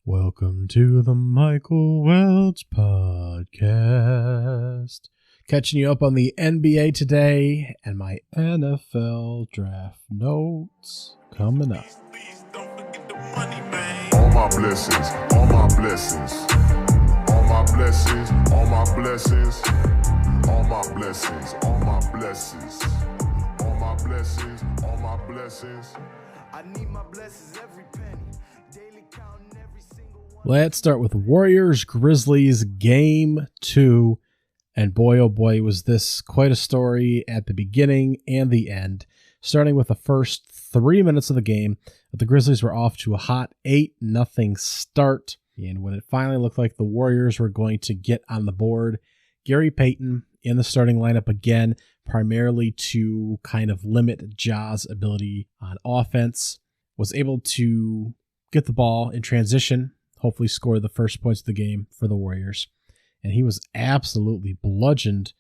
Welcome to the Michael Welch Podcast. Catching you up on the NBA today and my NFL draft notes coming up. All my blessings, all my blessings, all my blessings, all my blessings, all my blessings, all my blessings, all my blessings, all my blessings. I need my blessings every penny, daily counting every single one. Let's start with Warriors-Grizzlies Game 2. And boy, oh boy, was this quite a story at the beginning and the end. Starting with the first 3 minutes of the game, the Grizzlies were off to a hot 8-0 start. And when it finally looked like the Warriors were going to get on the board, Gary Payton in the starting lineup again, primarily to kind of limit Ja's ability on offense, was able to get the ball in transition, hopefully score the first points of the game for the Warriors. And he was absolutely bludgeoned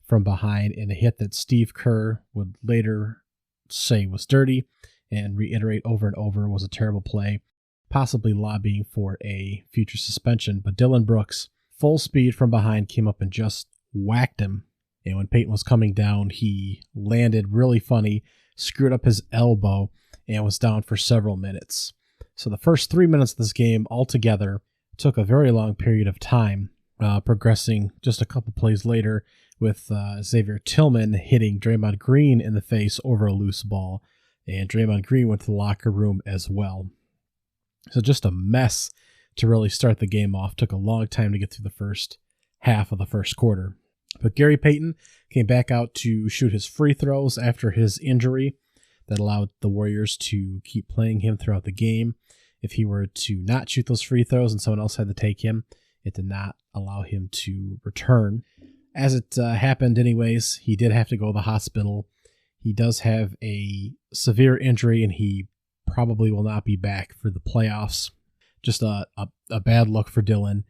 from behind in a hit that Steve Kerr would later say was dirty and reiterate over and over was a terrible play, possibly lobbying for a future suspension. But Dillon Brooks, full speed from behind, came up and just whacked him. And when Payton was coming down, he landed really funny, screwed up his elbow, and was down for several minutes. So the first 3 minutes of this game altogether took a very long period of time, progressing just a couple plays later with Xavier Tillman hitting Draymond Green in the face over a loose ball. And Draymond Green went to the locker room as well. So just a mess to really start the game off. Took a long time to get through the first half of the first quarter. But Gary Payton came back out to shoot his free throws after his injury. That allowed the Warriors to keep playing him throughout the game. If he were to not shoot those free throws and someone else had to take him, it did not allow him to return. As it happened anyways, he did have to go to the hospital. He does have a severe injury, and he probably will not be back for the playoffs. Just a bad look for Dillon.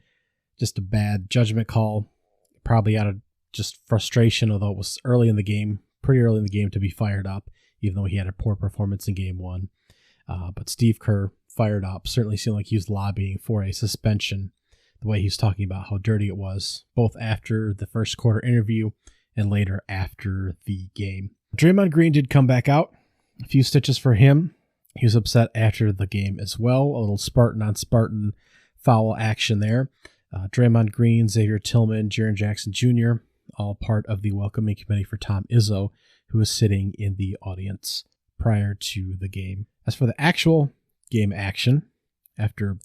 Just a bad judgment call. Probably out of just frustration, although it was early in the game, pretty early in the game to be fired up, even though he had a poor performance in game one. But Steve Kerr fired up. Certainly seemed like he was lobbying for a suspension. The way he was talking about how dirty it was, both after the first quarter interview and later after the game. Draymond Green did come back out. A few stitches for him. He was upset after the game as well. A little Spartan on Spartan foul action there. Draymond Green, Xavier Tillman, Jaren Jackson Jr., all part of the welcoming committee for Tom Izzo, who was sitting in the audience prior to the game. As for the actual game action, after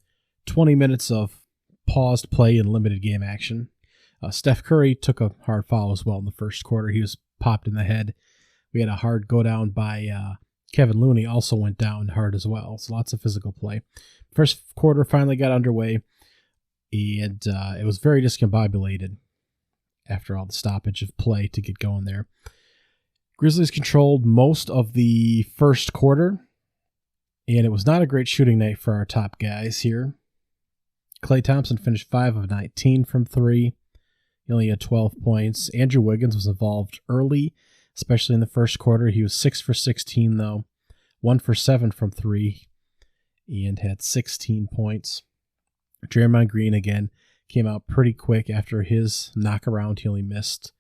20 minutes of paused play and limited game action, Steph Curry took a hard foul as well in the first quarter. He was popped in the head. We had a hard go down by Kevin Looney, also went down hard as well. So lots of physical play. First quarter finally got underway, and it was very discombobulated after all the stoppage of play to get going there. Grizzlies controlled most of the first quarter, and it was not a great shooting night for our top guys here. Klay Thompson finished 5 of 19 from 3. He only had 12 points. Andrew Wiggins was involved early, especially in the first quarter. He was 6 for 16, though. 1 for 7 from 3, and had 16 points. Draymond Green, again, came out pretty quick after his knockaround. He only missed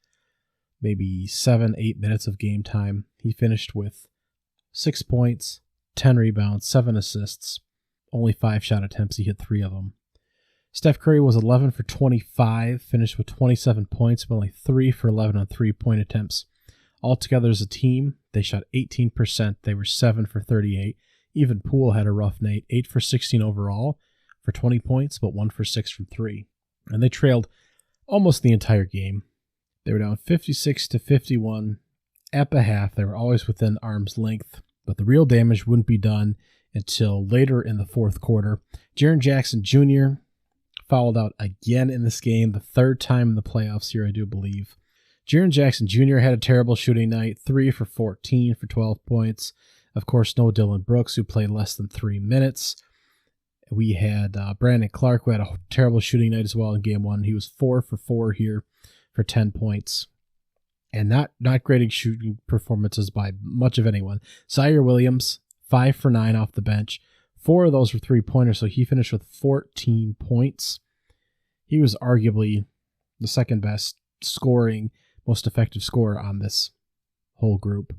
maybe 7-8 minutes of game time. He finished with 6 points, 10 rebounds, 7 assists, only 5 shot attempts. He hit 3 of them. Steph Curry was 11 for 25, finished with 27 points, but only 3 for 11 on 3-point attempts. Altogether as a team, they shot 18%. They were 7 for 38. Even Poole had a rough night, 8 for 16 overall for 20 points, but 1 for 6 from 3. And they trailed almost the entire game. They were down 56-51 at the half. They were always within arm's length, but the real damage wouldn't be done until later in the fourth quarter. Jaren Jackson Jr. fouled out again in this game, the third time in the playoffs here, I do believe. Jaren Jackson Jr. had a terrible shooting night, 3 for 14 for 12 points. Of course, no Dillon Brooks, who played less than 3 minutes. We had Brandon Clark, who had a terrible shooting night as well in game one. He was 4 for 4 here for 10 points. And not grading shooting performances by much of anyone. Zaire Williams, 5 for 9 off the bench, 4 of those were 3-pointers, so he finished with 14 points. He was arguably the second best scoring, most effective scorer on this whole group.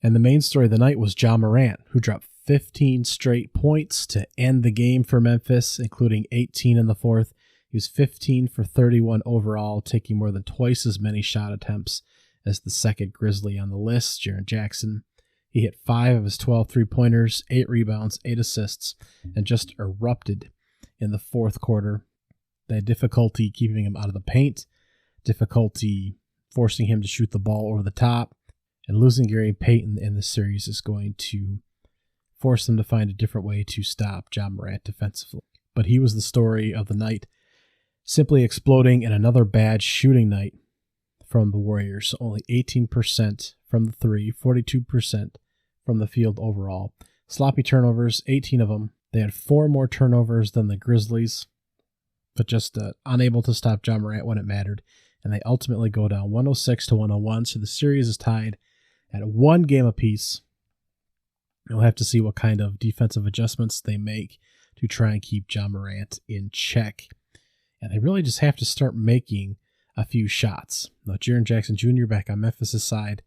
And the main story of the night was Ja Morant, who dropped 15 straight points to end the game for Memphis, including 18 in the fourth. He was 15 for 31 overall, taking more than twice as many shot attempts as the second Grizzly on the list, Jaren Jackson. He hit 5 of his 12 3-pointers, 8 rebounds, 8 assists, and just erupted in the fourth quarter. They had difficulty keeping him out of the paint, difficulty forcing him to shoot the ball over the top, and losing Gary Payton in this series is going to force them to find a different way to stop Ja Morant defensively. But he was the story of the night, simply exploding in another bad shooting night from the Warriors. Only 18% from the three, 42% from the field overall. Sloppy turnovers, 18 of them. They had 4 more turnovers than the Grizzlies, but just unable to stop Ja Morant when it mattered. And they ultimately go down 106-101, so the series is tied at 1 game apiece. We'll have to see what kind of defensive adjustments they make to try and keep Ja Morant in check. And they really just have to start making a few shots. Now, Jaren Jackson Jr. back on Memphis' side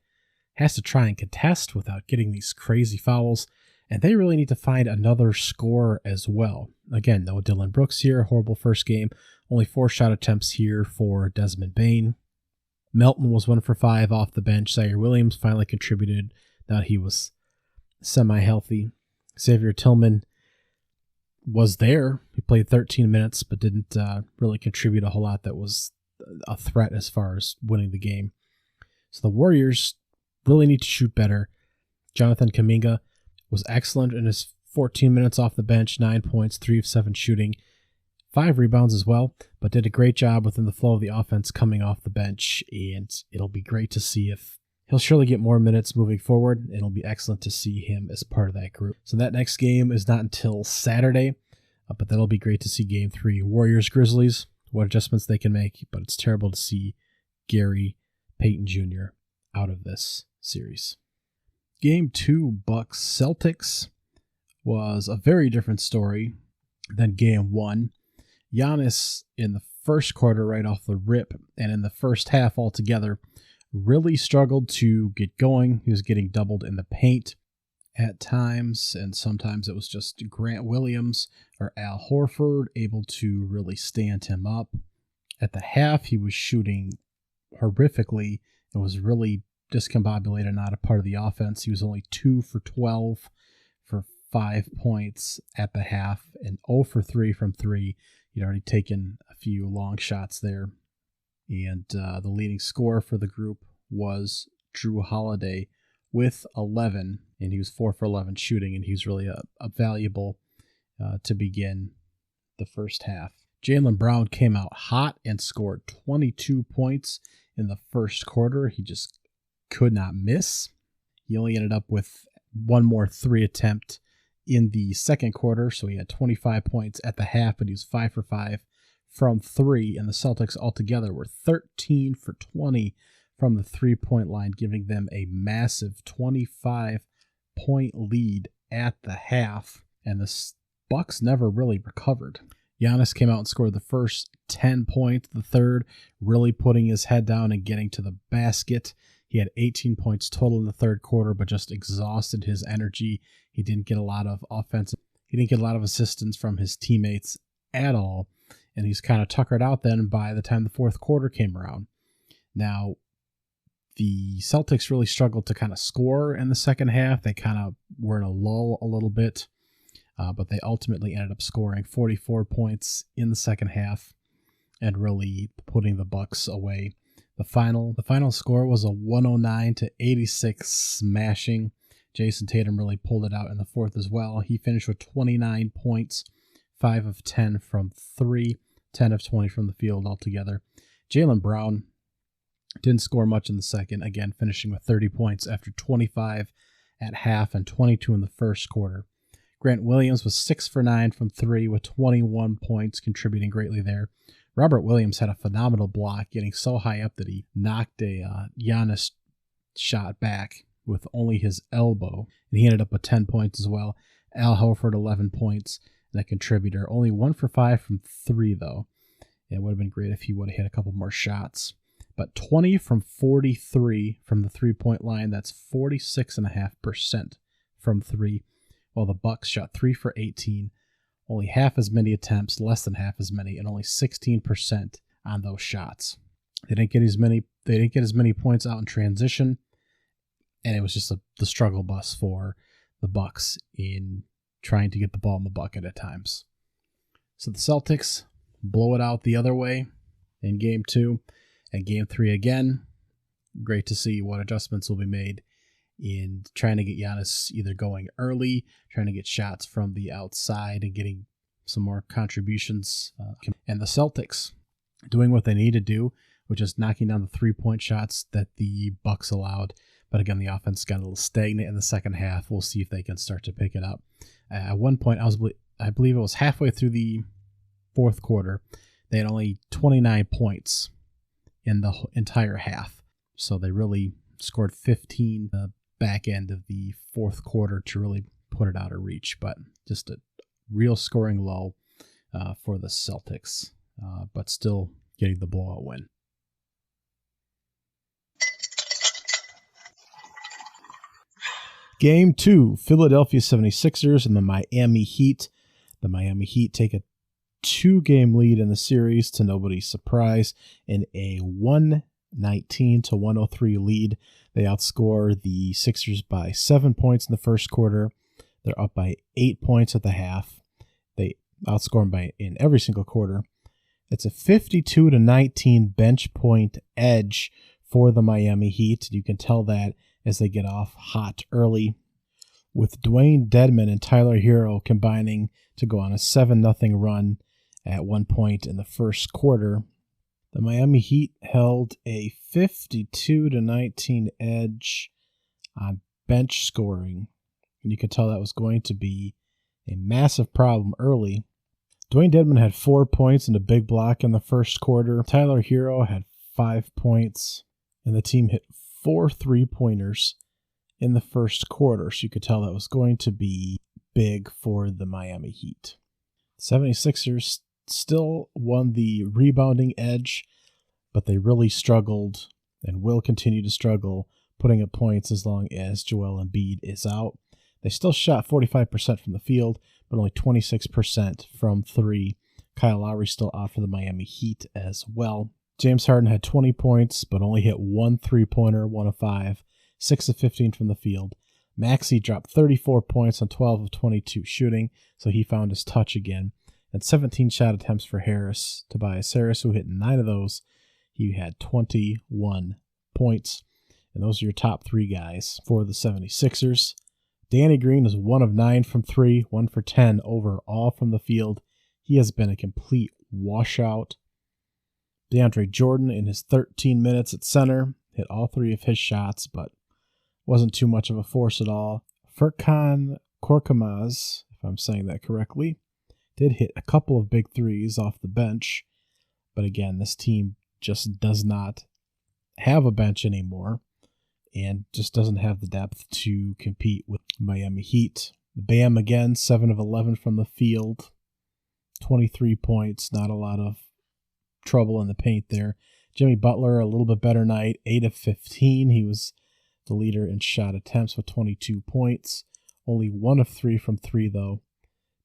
has to try and contest without getting these crazy fouls, and they really need to find another scorer as well. Again, no Dylan Brooks here, horrible first game. Only 4 shot attempts here for Desmond Bane. Melton was 1 for 5 off the bench. Zaire Williams finally contributed now that he was semi-healthy. Xavier Tillman was there. He played 13 minutes, but didn't really contribute a whole lot that was a threat as far as winning the game. So the Warriors really need to shoot better. Jonathan Kuminga was excellent in his 14 minutes off the bench, 9 points, 3 of 7 shooting, 5 rebounds as well, but did a great job within the flow of the offense coming off the bench, and it'll be great to see if he'll surely get more minutes moving forward, and it'll be excellent to see him as part of that group. So that next game is not until Saturday, but that'll be great to see Game 3. Warriors-Grizzlies, what adjustments they can make, but it's terrible to see Gary Payton Jr. out of this series. Game 2, Bucks-Celtics, was a very different story than Game 1. Giannis, in the first quarter right off the rip, and in the first half altogether, really struggled to get going. He was getting doubled in the paint at times, and sometimes it was just Grant Williams or Al Horford able to really stand him up. At the half, he was shooting horrifically and was really discombobulated, not a part of the offense. He was only 2 for 12 for 5 points at the half and 0 for 3 from 3. He'd already taken a few long shots there. And the leading scorer for the group was Drew Holiday with 11, and he was 4 for 11 shooting, and he was really a valuable to begin the first half. Jaylen Brown came out hot and scored 22 points in the first quarter. He just could not miss. He only ended up with 1 more 3 attempt in the second quarter, so he had 25 points at the half, but he was 5 for 5 from 3, and the Celtics altogether were 13 for 20 from the 3-point line, giving them a massive 25-point lead at the half, and the Bucks never really recovered. Giannis came out and scored the first 10 points, the third really putting his head down and getting to the basket. He had 18 points total in the third quarter, but just exhausted his energy. He didn't get a lot of offensive. He didn't get a lot of assistance from his teammates at all, and he's kind of tuckered out then by the time the fourth quarter came around. Now, the Celtics really struggled to kind of score in the second half. They kind of were in a lull a little bit, but they ultimately ended up scoring 44 points in the second half and really putting the Bucks away. The final score was a 109-86 smashing. Jason Tatum really pulled it out in the fourth as well. He finished with 29 points, 5 of 10 from 3, 10 of 20 from the field altogether. Jaylen Brown didn't score much in the second, again finishing with 30 points after 25 at half and 22 in the first quarter. Grant Williams was 6 for 9 from 3 with 21 points, contributing greatly there. Robert Williams had a phenomenal block, getting so high up that he knocked a Giannis shot back with only his elbow, and he ended up with 10 points as well. Al Horford, 11 points, and a contributor. Only 1 for 5 from 3, though. It would have been great if he would have hit a couple more shots. But 20 from 43 from the three-point line. That's 46.5% from 3. While the Bucks shot 3 for 18. Only half as many attempts, less than half as many, and only 16% on those shots. They didn't get as many points out in transition, and it was just the struggle bus for the Bucks in trying to get the ball in the bucket at times. So the Celtics blow it out the other way in Game 2 and Game 3 again. Great to see what adjustments will be made in trying to get Giannis either going early, trying to get shots from the outside and getting some more contributions. And the Celtics doing what they need to do, which is knocking down the three-point shots that the Bucks allowed. But again, the offense got a little stagnant in the second half. We'll see if they can start to pick it up. At one point, I believe it was halfway through the fourth quarter, they had only 29 points in the entire half. So they really scored 15 the back end of the fourth quarter to really put it out of reach. But just a real scoring lull for the Celtics, but still getting the blowout win. Game 2, Philadelphia 76ers and the Miami Heat. The Miami Heat take a 2-game lead in the series to nobody's surprise in a 119-103 lead. They outscore the Sixers by 7 points in the first quarter. They're up by 8 points at the half. They outscore them in every single quarter. It's a 52-19 bench point edge for the Miami Heat. You can tell that as they get off hot early, with Dwayne Dedmon and Tyler Hero combining to go on a 7-0 run at one point in the first quarter. The Miami Heat held a 52-19 edge on bench scoring, and you could tell that was going to be a massive problem early. Dwayne Dedmon had 4 points and a big block in the first quarter. Tyler Hero had 5 points, and the team hit 4 3-pointers in the first quarter, so you could tell that was going to be big for the Miami Heat. 76ers still won the rebounding edge, but they really struggled and will continue to struggle putting up points as long as Joel Embiid is out. They still shot 45% from the field, but only 26% from 3. Kyle Lowry still out for the Miami Heat as well. James Harden had 20 points, but only hit 1 3-pointer, 1 of 5, 6 of 15 from the field. Maxey dropped 34 points on 12 of 22 shooting, so he found his touch again. And 17 shot attempts for Tobias Harris, who hit 9 of those. He had 21 points. And those are your top 3 guys for the 76ers. Danny Green is 1 of 9 from 3, 1 for 10 overall from the field. He has been a complete washout. DeAndre Jordan, in his 13 minutes at center, hit all 3 of his shots, but wasn't too much of a force at all. Furkan Korkmaz, if I'm saying that correctly, did hit a couple of big threes off the bench, but again, this team just does not have a bench anymore and just doesn't have the depth to compete with Miami Heat. Bam again, 7 of 11 from the field, 23 points, not a lot of trouble in the paint there. Jimmy Butler, a little bit better night, 8 of 15. He was the leader in shot attempts with 22 points. Only 1 of 3 from 3, though.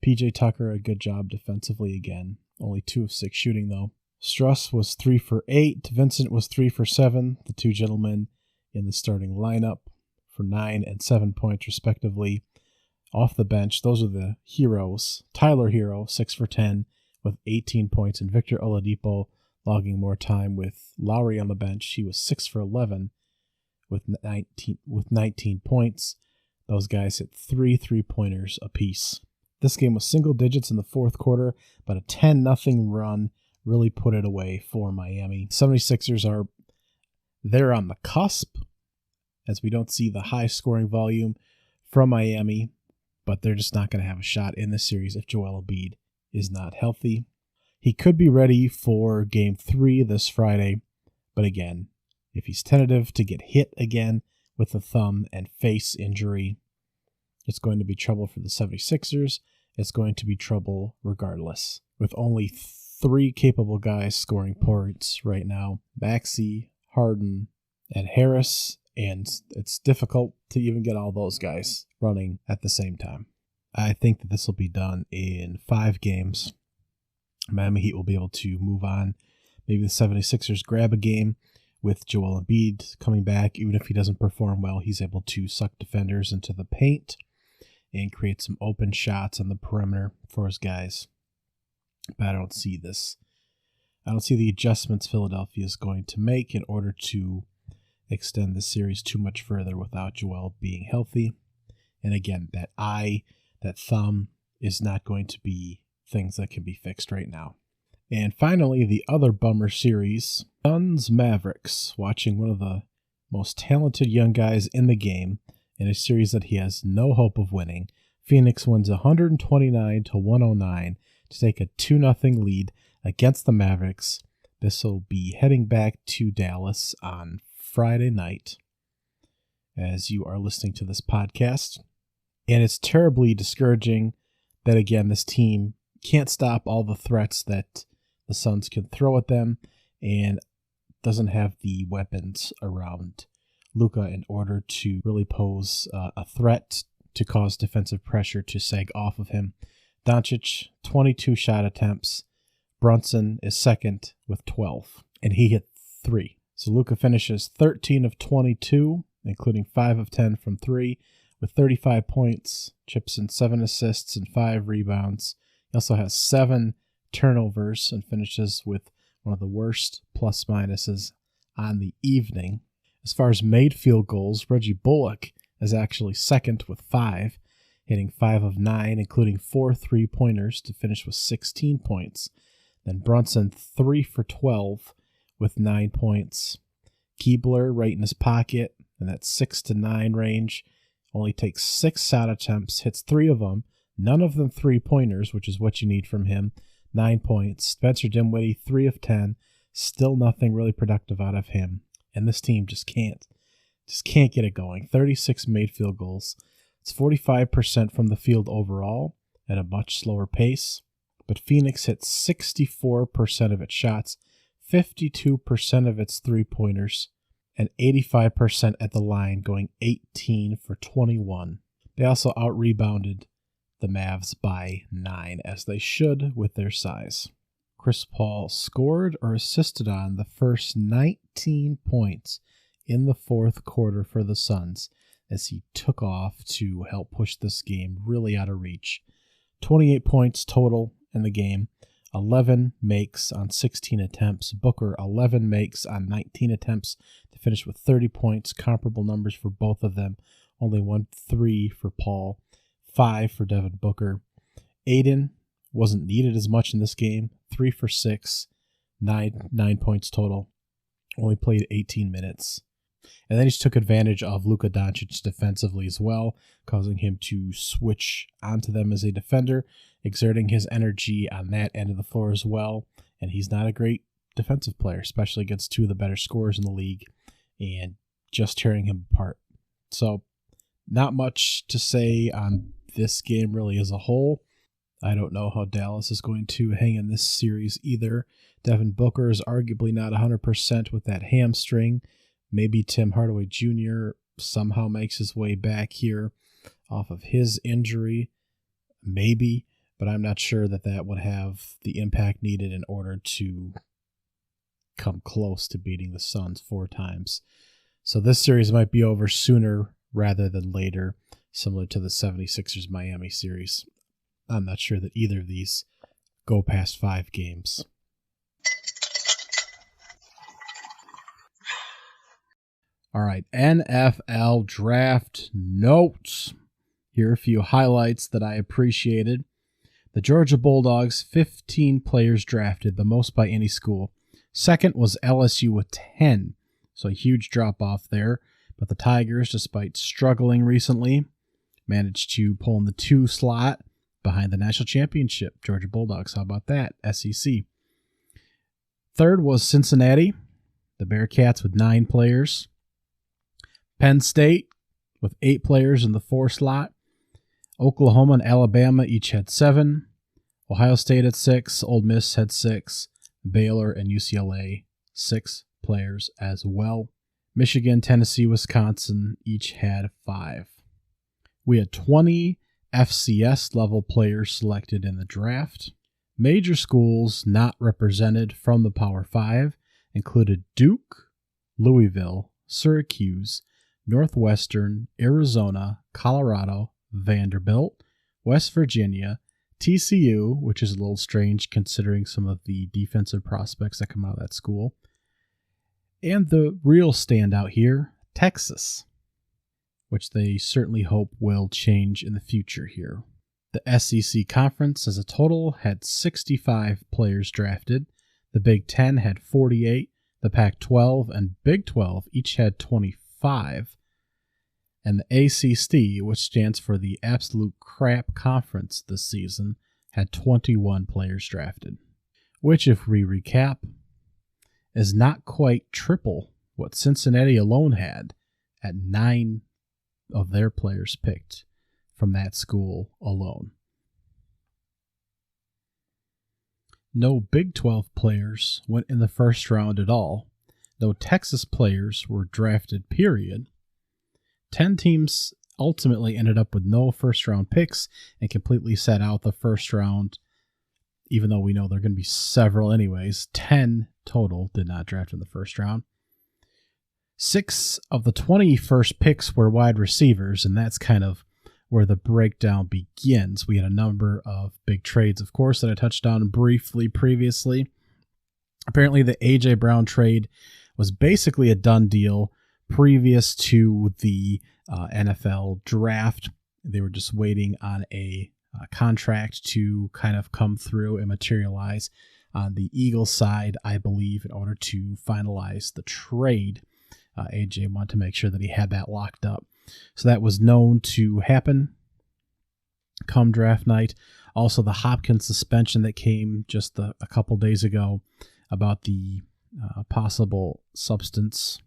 PJ Tucker, a good job defensively again. Only 2 of 6 shooting, though. Struss was 3 for 8. Vincent was 3 for 7. The 2 gentlemen in the starting lineup for 9 and 7 points, respectively. Off the bench, those are the heroes. Tyler Hero, 6 for 10 with 18 points, and Victor Oladipo logging more time with Lowry on the bench. He was 6 for 11 with 19 points. Those guys hit 3 3-pointers apiece. This game was single digits in the fourth quarter, but a 10-0 run really put it away for Miami. 76ers they're on the cusp, as we don't see the high scoring volume from Miami, but they're just not going to have a shot in this series if Joel Embiid is not healthy. He could be ready for Game 3 this Friday, but again, if he's tentative to get hit again with a thumb and face injury, It's going to be trouble for the 76ers. It's going to be trouble regardless. With only 3 capable guys scoring points right now, Maxey, Harden, and Harris, and it's difficult to even get all those guys running at the same time. I think that this will be done in 5 games. Miami Heat will be able to move on. Maybe the 76ers grab a game with Joel Embiid coming back. Even if he doesn't perform well, he's able to suck defenders into the paint and create some open shots on the perimeter for his guys. But I don't see this. I don't see the adjustments Philadelphia is going to make in order to extend the series too much further without Joel being healthy. And again, that thumb is not going to be things that can be fixed right now. And finally, the other bummer series, Suns Mavericks, watching one of the most talented young guys in the game in a series that he has no hope of winning. Phoenix wins 129-109 to take a 2-0 lead against the Mavericks. This will be heading back to Dallas on Friday night as you are listening to this podcast. And it's terribly discouraging that, again, this team can't stop all the threats that the Suns can throw at them and doesn't have the weapons around Luka in order to really pose a threat to cause defensive pressure to sag off of him. Doncic, 22 shot attempts. Brunson is second with 12, and he hit 3. So Luka finishes 13 of 22, including 5 of 10 from 3, with 35 points, chips in 7 assists and 5 rebounds. He also has 7 turnovers and finishes with one of the worst plus minuses on the evening. As far as made field goals, Reggie Bullock is actually second with 5, hitting 5 of 9, including 4 3-pointers to finish with 16 points. Then Brunson 3 for 12 with 9 points. Keebler right in his pocket in that 6 to 9 range. Only takes 6 shot attempts, hits 3 of them, none of them 3-pointers, which is what you need from him. 9 points. Spencer Dinwiddie, 3 of 10. Still nothing really productive out of him. And this team just can't get it going. 36 made field goals. It's 45% from the field overall at a much slower pace. But Phoenix hit 64% of its shots, 52% of its 3-pointers, and 85% at the line, going 18 for 21. They also out-rebounded the Mavs by 9, as they should with their size. Chris Paul scored or assisted on the first 19 points in the fourth quarter for the Suns as he took off to help push this game really out of reach. 28 points total in the game, 11 makes on 16 attempts. Booker, 11 makes on 19 attempts to finish with 30 points, comparable numbers for both of them. Only 1 3 for Paul, 5 for Devin Booker. Aiden wasn't needed as much in this game, 3 for 6, 9 points total. Only played 18 minutes. And then he took advantage of Luka Doncic defensively as well, causing him to switch onto them as a defender, exerting his energy on that end of the floor as well. And he's not a great defensive player, especially against 2 of the better scorers in the league, and just tearing him apart. So not much to say on this game really as a whole. I don't know how Dallas is going to hang in this series either. Devin Booker is arguably not 100% with that hamstring. Maybe Tim Hardaway Jr. somehow makes his way back here off of his injury. Maybe, but I'm not sure that that would have the impact needed in order to come close to beating the Suns 4 times. So this series might be over sooner rather than later, similar to the 76ers Miami series. I'm not sure that either of these go past 5 games. All right, NFL draft notes. Here are a few highlights that I appreciated. The Georgia Bulldogs, 15 players drafted, the most by any school. Second was LSU with 10, so a huge drop-off there. But the Tigers, despite struggling recently, managed to pull in the 2 slot behind the national championship. Georgia Bulldogs, how about that? SEC. Third was Cincinnati, the Bearcats with 9 players. Penn State with 8 players in the 4 slot. Oklahoma and Alabama each had 7. Ohio State had 6. Ole Miss had 6. Baylor and UCLA, 6 players as well. Michigan, Tennessee, Wisconsin each had 5. We had 20 FCS level players selected in the draft. Major schools not represented from the Power 5 included Duke, Louisville, Syracuse, Northwestern, Arizona, Colorado, Vanderbilt, West Virginia, TCU, which is a little strange considering some of the defensive prospects that come out of that school, and the real standout here, Texas, which they certainly hope will change in the future here. The SEC Conference as a total had 65 players drafted. The Big Ten had 48. The Pac-12 and Big 12 each had 25. And the ACC, which stands for the Absolute Crap Conference this season, had 21 players drafted, which, if we recap, is not quite triple what Cincinnati alone had at 9 of their players picked from that school alone. No Big 12 players went in the first round at all, though Texas players were drafted, period. 10 teams ultimately ended up with no first-round picks and completely sat out the first round, even though we know there are going to be several anyways. 10 total did not draft in the first round. 6 of the 20 first picks were wide receivers, and that's kind of where the breakdown begins. We had a number of big trades, of course, that I touched on briefly previously. Apparently, the A.J. Brown trade was basically a done deal previous to the NFL draft. They were just waiting on a contract to kind of come through and materialize on the Eagles side, I believe, in order to finalize the trade. A.J. wanted to make sure that he had that locked up. So that was known to happen come draft night. Also, the Hopkins suspension that came just a couple days ago about the possible substance,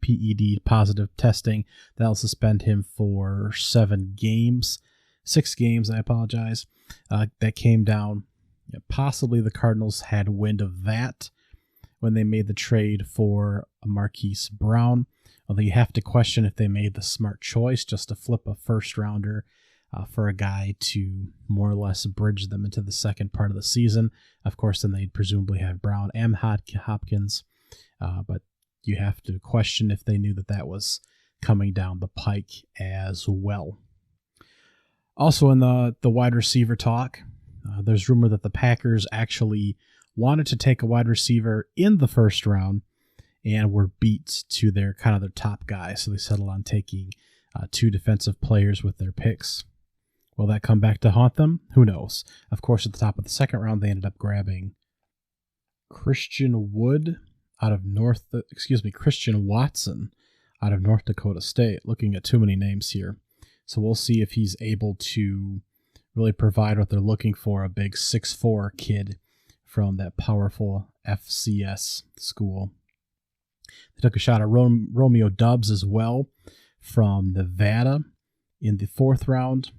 PED positive testing, that'll suspend him for 6 games, I apologize. That came down. Possibly the Cardinals had wind of that when they made the trade for Marquise Brown. Although you have to question if they made the smart choice just to flip a first rounder for a guy to more or less bridge them into the second part of the season. Of course, then they'd presumably have Brown and Hopkins, but you have to question if they knew that that was coming down the pike as well. Also in the wide receiver talk, there's rumor that the Packers actually wanted to take a wide receiver in the first round and were beat to their top guy, so they settled on taking 2 defensive players with their picks. Will that come back to haunt them? Who knows? Of course, at the top of the second round, they ended up grabbing Christian Watson out of North Dakota State. Looking at too many names here. So we'll see if he's able to really provide what they're looking for, a big 6'4" kid from that powerful FCS school. They took a shot at Romeo Doubs as well from Nevada in the 4th round,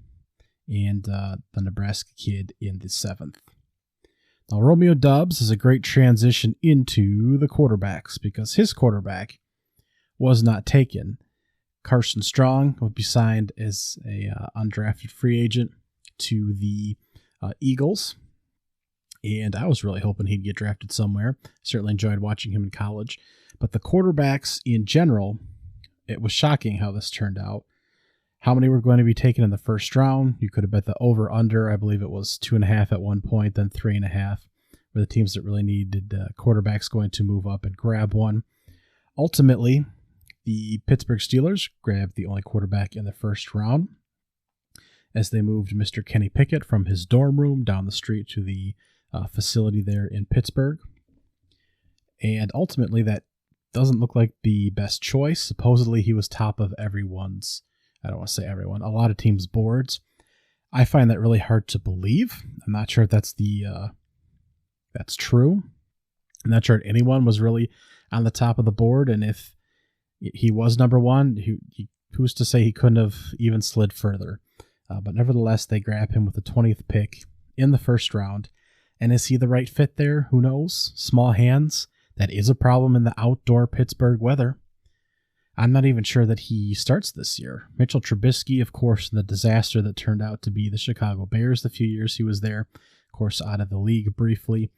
and the Nebraska kid in the 7th. Now, Romeo Doubs is a great transition into the quarterbacks because his quarterback was not taken. Carson Strong would be signed as a undrafted free agent to the Eagles, and I was really hoping he'd get drafted somewhere. Certainly enjoyed watching him in college. But the quarterbacks in general, it was shocking how this turned out. How many were going to be taken in the first round? You could have bet the over-under. I believe it was 2.5 at one point, then 3.5, were the teams that really needed quarterbacks going to move up and grab one. Ultimately, the Pittsburgh Steelers grabbed the only quarterback in the first round as they moved Mr. Kenny Pickett from his dorm room down the street to the facility there in Pittsburgh. And ultimately, that doesn't look like the best choice. Supposedly, he was top of everyone's, I don't want to say everyone, a lot of teams' boards. I find that really hard to believe. I'm not sure if that's that's true. I'm not sure if anyone was really on the top of the board, and if he was number one, who's to say he couldn't have even slid further? But nevertheless, they grab him with the 20th pick in the first round. And is he the right fit there? Who knows? Small hands. That is a problem in the outdoor Pittsburgh weather. I'm not even sure that he starts this year. Mitchell Trubisky, of course, the disaster that turned out to be the Chicago Bears the few years he was there. Of course, out of the league briefly.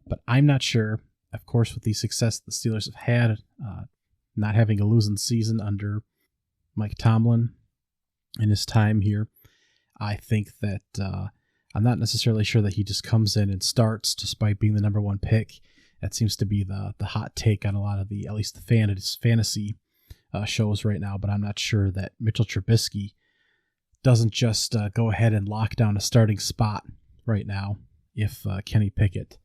But I'm not sure. Of course, with the success the Steelers have had, not having a losing season under Mike Tomlin in his time here, I think that I'm not necessarily sure that he just comes in and starts despite being the number one pick. That seems to be the hot take on a lot of at least the fantasy shows right now, but I'm not sure that Mitchell Trubisky doesn't just go ahead and lock down a starting spot right now if Kenny Pickett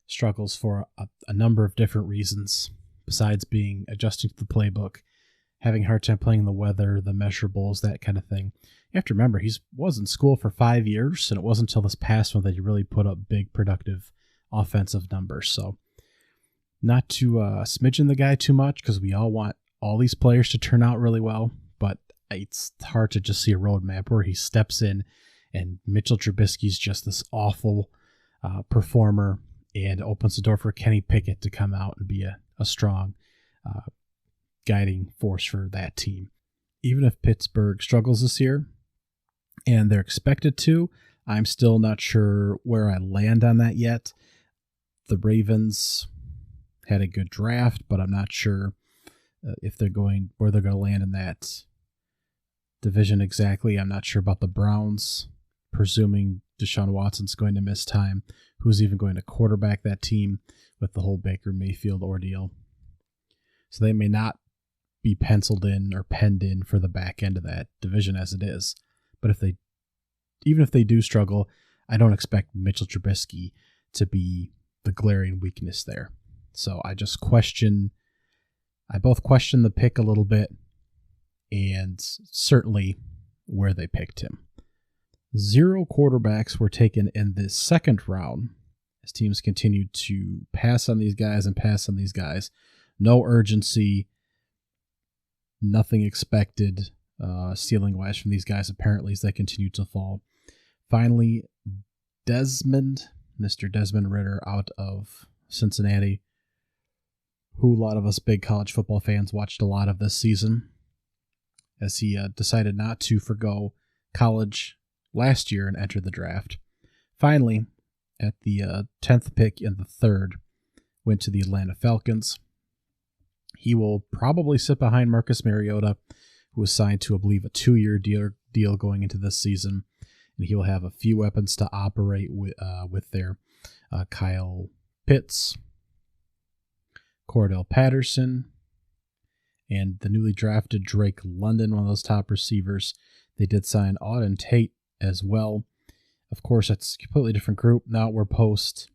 struggles for a number of different reasons, besides adjusting to the playbook, having a hard time playing the weather, the measurables, that kind of thing. You have to remember, he was in school for 5 years, and it wasn't until this past one that he really put up big, productive offensive numbers. So not to smidgen the guy too much, because we all want all these players to turn out really well, but it's hard to just see a roadmap where he steps in and Mitchell Trubisky's just this awful performer and opens the door for Kenny Pickett to come out and be a strong guiding force for that team. Even if Pittsburgh struggles this year, and they're expected to, I'm still not sure where I land on that yet. The Ravens had a good draft, but I'm not sure if they're going where they're going to land in that division exactly. I'm not sure about the Browns, presuming Deshaun Watson's going to miss time. Who's even going to quarterback that team with the whole Baker Mayfield ordeal? So they may not be penciled in or penned in for the back end of that division as it is. But even if they do struggle, I don't expect Mitchell Trubisky to be the glaring weakness there. So I both question the pick a little bit and certainly where they picked him. 0 quarterbacks were taken in this second round as teams continued to pass on these guys. No urgency, nothing expected ceiling-wise from these guys apparently as they continue to fall. Finally, Mr. Desmond Ridder out of Cincinnati, who a lot of us big college football fans watched a lot of this season, as he decided not to forgo college last year and entered the draft. Finally, at the 10th pick in the third, went to the Atlanta Falcons. He will probably sit behind Marcus Mariota, who was signed to, I believe, a 2-year deal going into this season, and he will have a few weapons to operate with there. Kyle Pitts, Cordell Patterson, and the newly drafted Drake London, one of those top receivers. They did sign Auden Tate as well. Of course, it's a completely different group. Now we're post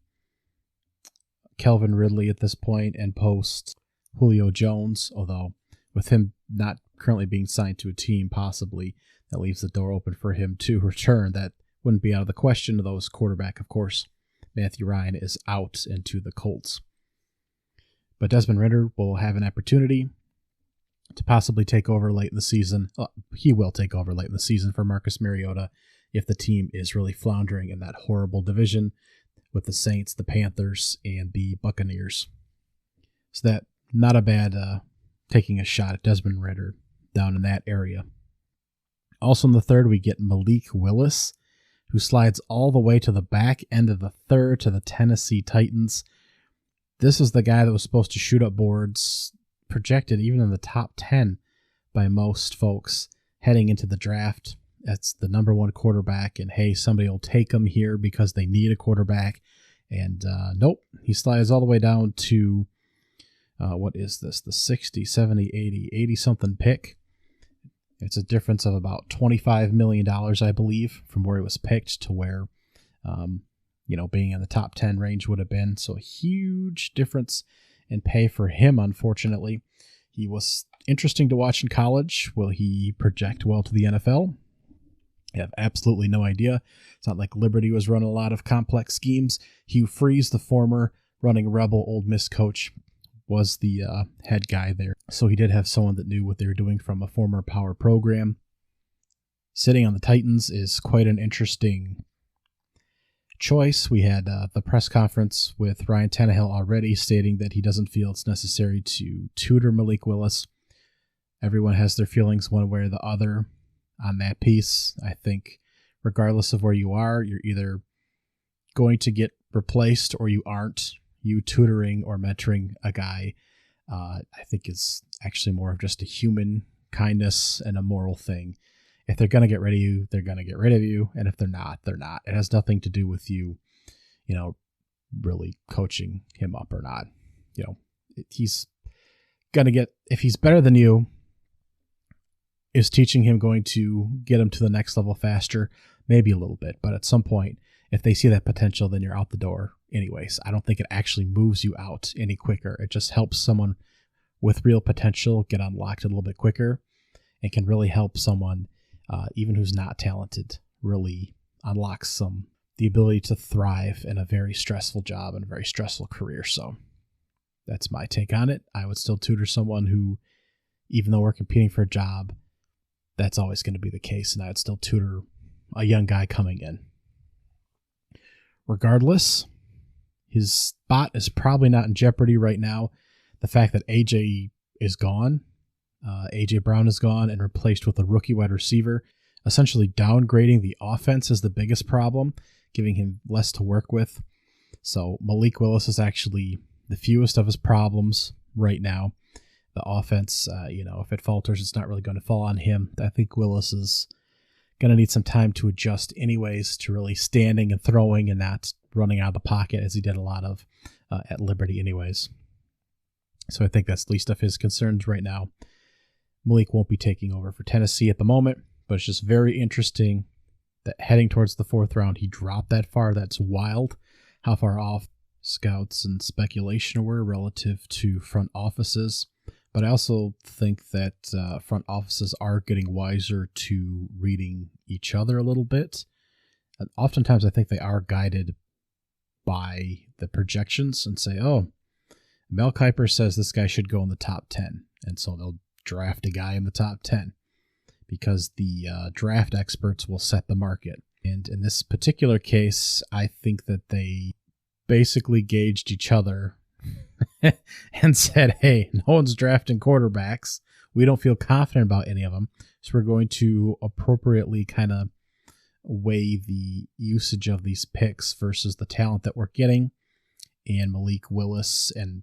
Calvin Ridley at this point and post Julio Jones, although with him not currently being signed to a team, possibly that leaves the door open for him to return. That wouldn't be out of the question. Those quarterback, of course, Matthew Ryan is out into the Colts. But Desmond Ridder will have an opportunity to possibly take over late in the season. He will take over late in the season for Marcus Mariota if the team is really floundering in that horrible division with the Saints, the Panthers, and the Buccaneers. So that not a bad taking a shot at Desmond Ridder down in that area. Also in the third, we get Malik Willis, who slides all the way to the back end of the third to the Tennessee Titans. This is the guy that was supposed to shoot up boards, projected even in the top 10 by most folks heading into the draft. That's the number one quarterback, and hey, somebody will take him here because they need a quarterback. And nope, he slides all the way down to, what is this, the 60, 70, 80-something pick. It's a difference of about $25 million, I believe, from where it was picked to where, being in the top 10 range would have been. So a huge difference in pay for him, unfortunately. He was interesting to watch in college. Will he project well to the NFL? I have absolutely no idea. It's not like Liberty was running a lot of complex schemes. Hugh Freeze, the former running Rebel Ole Miss coach, was the head guy there. So he did have someone that knew what they were doing from a former power program. sitting on the Titans is quite an interesting choice. We had the press conference with Ryan Tannehill already stating that he doesn't feel it's necessary to tutor Malik Willis. Everyone has their feelings one way or the other on that piece. I think regardless of where you are, you're either going to get replaced or you aren't. You tutoring or mentoring a guy, I think is actually more of just a human kindness and a moral thing. If they're going to get rid of you, they're going to get rid of you. And if they're not, they're not. It has nothing to do with you, really coaching him up or not. He's going to get, if he's better than you, is teaching him going to get him to the next level faster? Maybe a little bit. But at some point, if they see that potential, then you're out the door anyways. I don't think it actually moves you out any quicker. It just helps someone with real potential get unlocked a little bit quicker and can really help someone, even who's not talented, really unlock the ability to thrive in a very stressful job and a very stressful career. So that's my take on it. I would still tutor someone who, even though we're competing for a job, that's always going to be the case. And I would still tutor a young guy coming in. Regardless, his spot is probably not in jeopardy right now. The fact that AJ is gone, AJ Brown is gone and replaced with a rookie wide receiver, essentially downgrading the offense is the biggest problem, giving him less to work with. So Malik Willis is actually the fewest of his problems right now. The offense, if it falters, it's not really going to fall on him. I think Willis is going to need some time to adjust anyways to really standing and throwing and not running out of the pocket as he did a lot of at Liberty anyways. So I think that's least of his concerns right now. Malik won't be taking over for Tennessee at the moment, but it's just very interesting that heading towards the fourth round, he dropped that far. That's wild how far off scouts and speculation were relative to front offices. But I also think that front offices are getting wiser to reading each other a little bit. And oftentimes I think they are guided by the projections and say, oh, Mel Kiper says this guy should go in the top 10. And so they'll draft a guy in the top 10 because the draft experts will set the market. And in this particular case, I think that they basically gauged each other and said, hey, no one's drafting quarterbacks. We don't feel confident about any of them. So we're going to appropriately kind of weigh the usage of these picks versus the talent that we're getting. And Malik Willis and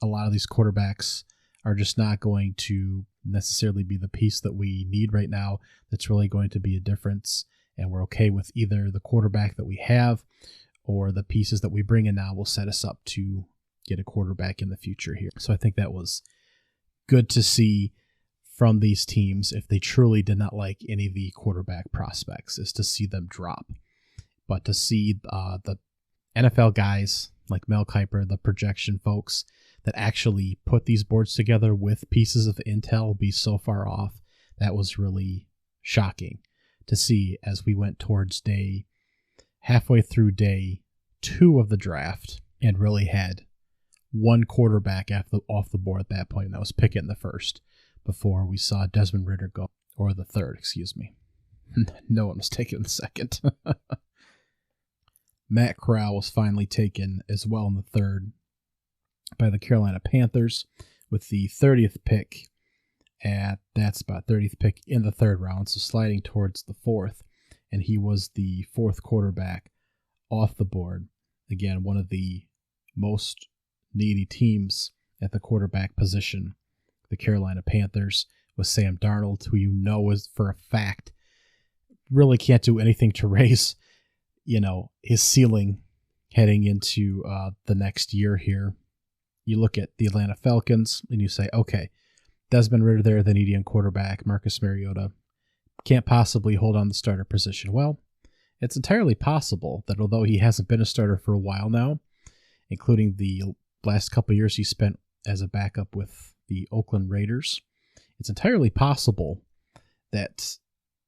a lot of these quarterbacks are just not going to necessarily be the piece that we need right now that's really going to be a difference. And we're okay with either the quarterback that we have or the pieces that we bring in now will set us up to get a quarterback in the future here. So I think that was good to see from these teams if they truly did not like any of the quarterback prospects, is to see them drop. But to see the NFL guys like Mel Kiper, the projection folks that actually put these boards together with pieces of intel be so far off, that was really shocking to see as we went towards halfway through day 2 of the draft and really had one quarterback off the board at that point. And that was Pickett in the first before we saw Desmond Ridder go, or the third, excuse me. No one was taken in the second. Matt Corral was finally taken as well in the third by the Carolina Panthers with the 30th pick. That's about 30th pick in the third round, so sliding towards the fourth. And he was the fourth quarterback off the board. Again, one of the most needy teams at the quarterback position, the Carolina Panthers, with Sam Darnold, who is for a fact really can't do anything to raise, his ceiling heading into the next year here. You look at the Atlanta Falcons and you say, okay, Desmond Ridder there, the needy young quarterback, Marcus Mariota, can't possibly hold on the starter position. Well, it's entirely possible that although he hasn't been a starter for a while now, including the last couple of years he spent as a backup with the Oakland Raiders, it's entirely possible that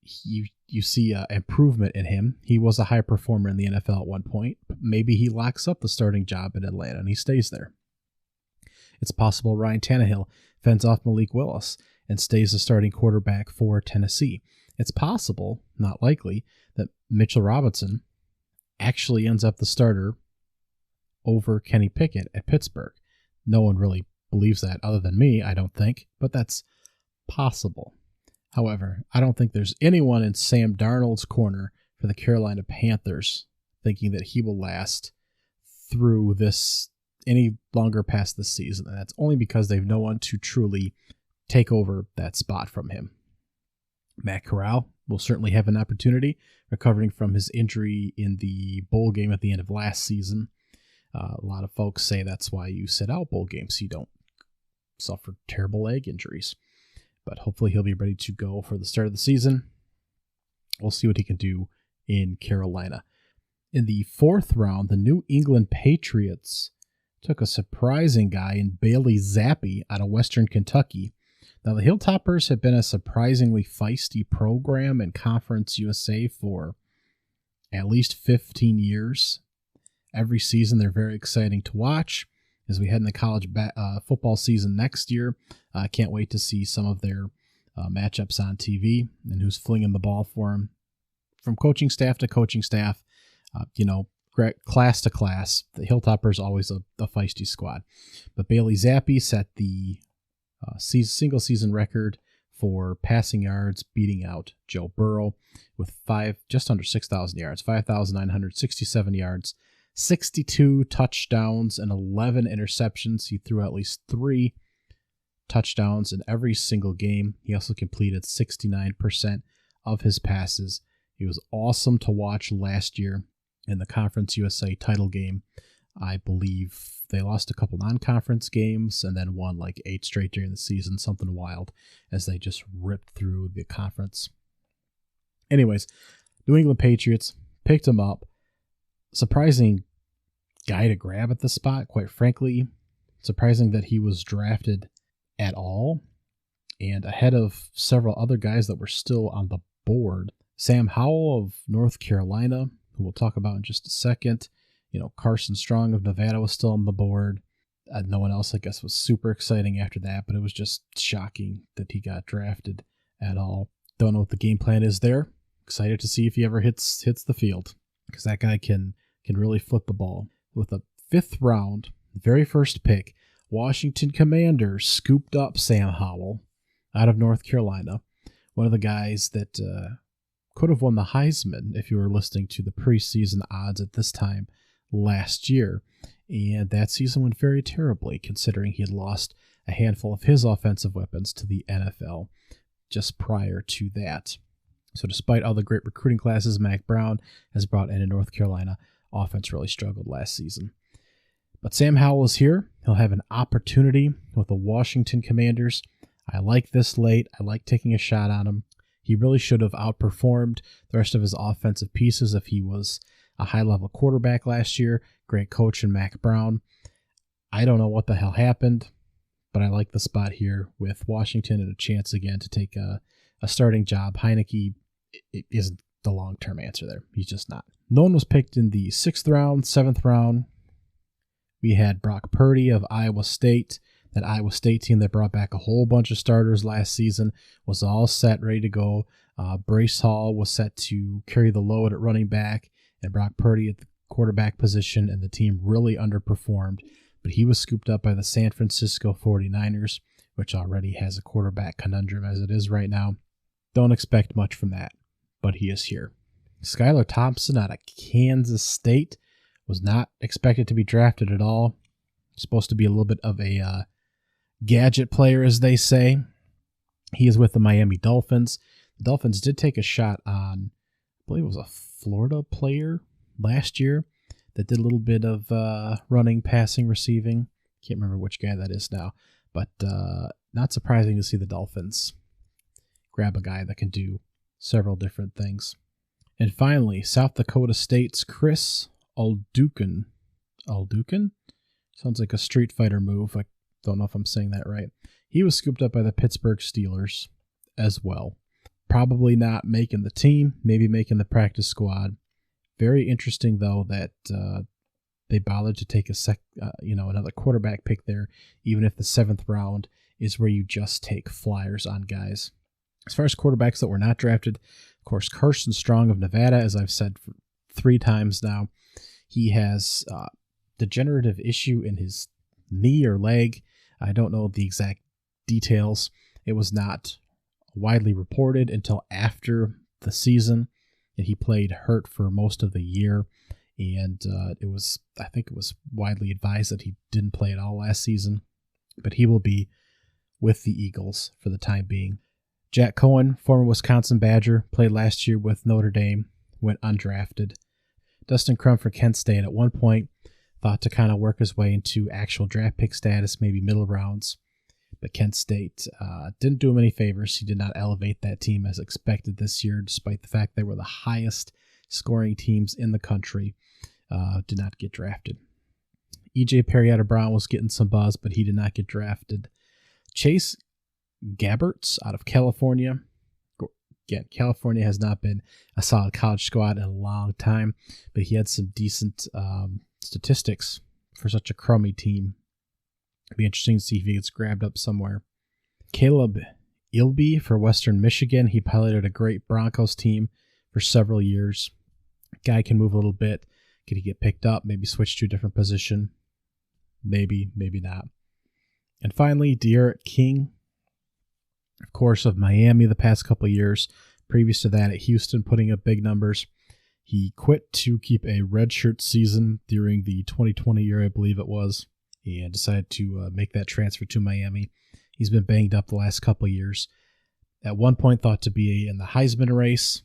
you see improvement in him. He was a high performer in the NFL at one point, but maybe he locks up the starting job in Atlanta and he stays there. It's possible Ryan Tannehill fends off Malik Willis and stays the starting quarterback for Tennessee. it's possible, not likely, that Mitchell Robinson actually ends up the starter over Kenny Pickett at Pittsburgh. No one really believes that other than me, I don't think, but that's possible. However, I don't think there's anyone in Sam Darnold's corner for the Carolina Panthers thinking that he will last through this any longer past this season. And that's only because they've no one to truly take over that spot from him. Matt Corral will certainly have an opportunity recovering from his injury in the bowl game at the end of last season. A lot of folks say that's why you sit out bowl games. You don't suffer terrible leg injuries. But hopefully he'll be ready to go for the start of the season. We'll see what he can do in Carolina. In the 4th round, the New England Patriots took a surprising guy in Bailey Zappi out of Western Kentucky. Now, the Hilltoppers have been a surprisingly feisty program in Conference USA for at least 15 years. Every season, they're very exciting to watch. As we head in the college football season next year, I can't wait to see some of their matchups on TV and who's flinging the ball for them. From coaching staff to coaching staff, class to class, the Hilltoppers always a feisty squad. But Bailey Zappi set the single season record for passing yards, beating out Joe Burrow with just under 6,000 yards, 5,967 yards, 62 touchdowns, and 11 interceptions. He threw at least 3 touchdowns in every single game. He also completed 69% of his passes. He was awesome to watch last year in the Conference USA title game. I believe they lost a couple non-conference games and then won like 8 straight during the season, something wild, as they just ripped through the conference. Anyways, New England Patriots picked him up. Surprising guy to grab at the spot, quite frankly. Surprising that he was drafted at all and ahead of several other guys that were still on the board. Sam Howell of North Carolina, who we'll talk about in just a second. Carson Strong of Nevada was still on the board. No one else, I guess, was super exciting after that, but it was just shocking that he got drafted at all. Don't know what the game plan is there. Excited to see if he ever hits the field, because that guy can really flip the ball. With a 5th round, very first pick, Washington Commanders scooped up Sam Howell out of North Carolina, one of the guys that could have won the Heisman if you were listening to the preseason odds at this time last year. And that season went very terribly, considering he had lost a handful of his offensive weapons to the NFL just prior to that. So despite all the great recruiting classes Mack Brown has brought in North Carolina, offense really struggled last season. But Sam Howell is here. He'll have an opportunity with the Washington Commanders. I like this late. I like taking a shot on him. He really should have outperformed the rest of his offensive pieces if he was a high-level quarterback last year. Great coach in Mack Brown. I don't know what the hell happened, but I like the spot here with Washington and a chance again to take a starting job. Heineke isn't the long-term answer there. He's just not. No one was picked in the 6th round, 7th round. We had Brock Purdy of Iowa State. That Iowa State team that brought back a whole bunch of starters last season was all set, ready to go. Brace Hall was set to carry the load at running back, and Brock Purdy at the quarterback position, and the team really underperformed. But he was scooped up by the San Francisco 49ers, which already has a quarterback conundrum as it is right now. Don't expect much from that, but he is here. Skylar Thompson out of Kansas State was not expected to be drafted at all. He's supposed to be a little bit of a gadget player, as they say. He is with the Miami Dolphins. The Dolphins did take a shot on, I believe it was a Florida player last year that did a little bit of running, passing, receiving. Can't remember which guy that is now, but not surprising to see the Dolphins grab a guy that can do several different things. And finally, South Dakota State's Chris Oladokun. Oladokun? Sounds like a Street Fighter move. I don't know if I'm saying that right. He was scooped up by the Pittsburgh Steelers as well. Probably not making the team, maybe making the practice squad. Very interesting, though, that they bothered to take another quarterback pick there, even if the 7th round is where you just take flyers on guys. As far as quarterbacks that were not drafted, of course, Carson Strong of Nevada, as I've said 3 times now, he has a degenerative issue in his knee or leg. I don't know the exact details. It was not widely reported until after the season, and he played hurt for most of the year. And I think it was widely advised that he didn't play at all last season, but he will be with the Eagles for the time being. Jack Cohen, former Wisconsin Badger, played last year with Notre Dame, went undrafted. Dustin Crum for Kent State at one point thought to kind of work his way into actual draft pick status, maybe middle rounds, but Kent State didn't do him any favors. He did not elevate that team as expected this year, despite the fact they were the highest scoring teams in the country. Did not get drafted. EJ Perrietta Brown was getting some buzz, but he did not get drafted. Chase Gabberts out of California. Again, California has not been a solid college squad in a long time, but he had some decent statistics for such a crummy team. It'd be interesting to see if he gets grabbed up somewhere. Caleb Ilby for Western Michigan. He piloted a great Broncos team for several years. Guy can move a little bit. Could he get picked up? Maybe switch to a different position? Maybe, maybe not. And finally, De'Aaron King, of course, of Miami the past couple of years. Previous to that at Houston, putting up big numbers. He quit to keep a redshirt season during the 2020 year, I believe it was, and decided to make that transfer to Miami. He's been banged up the last couple of years. At one point, thought to be in the Heisman race.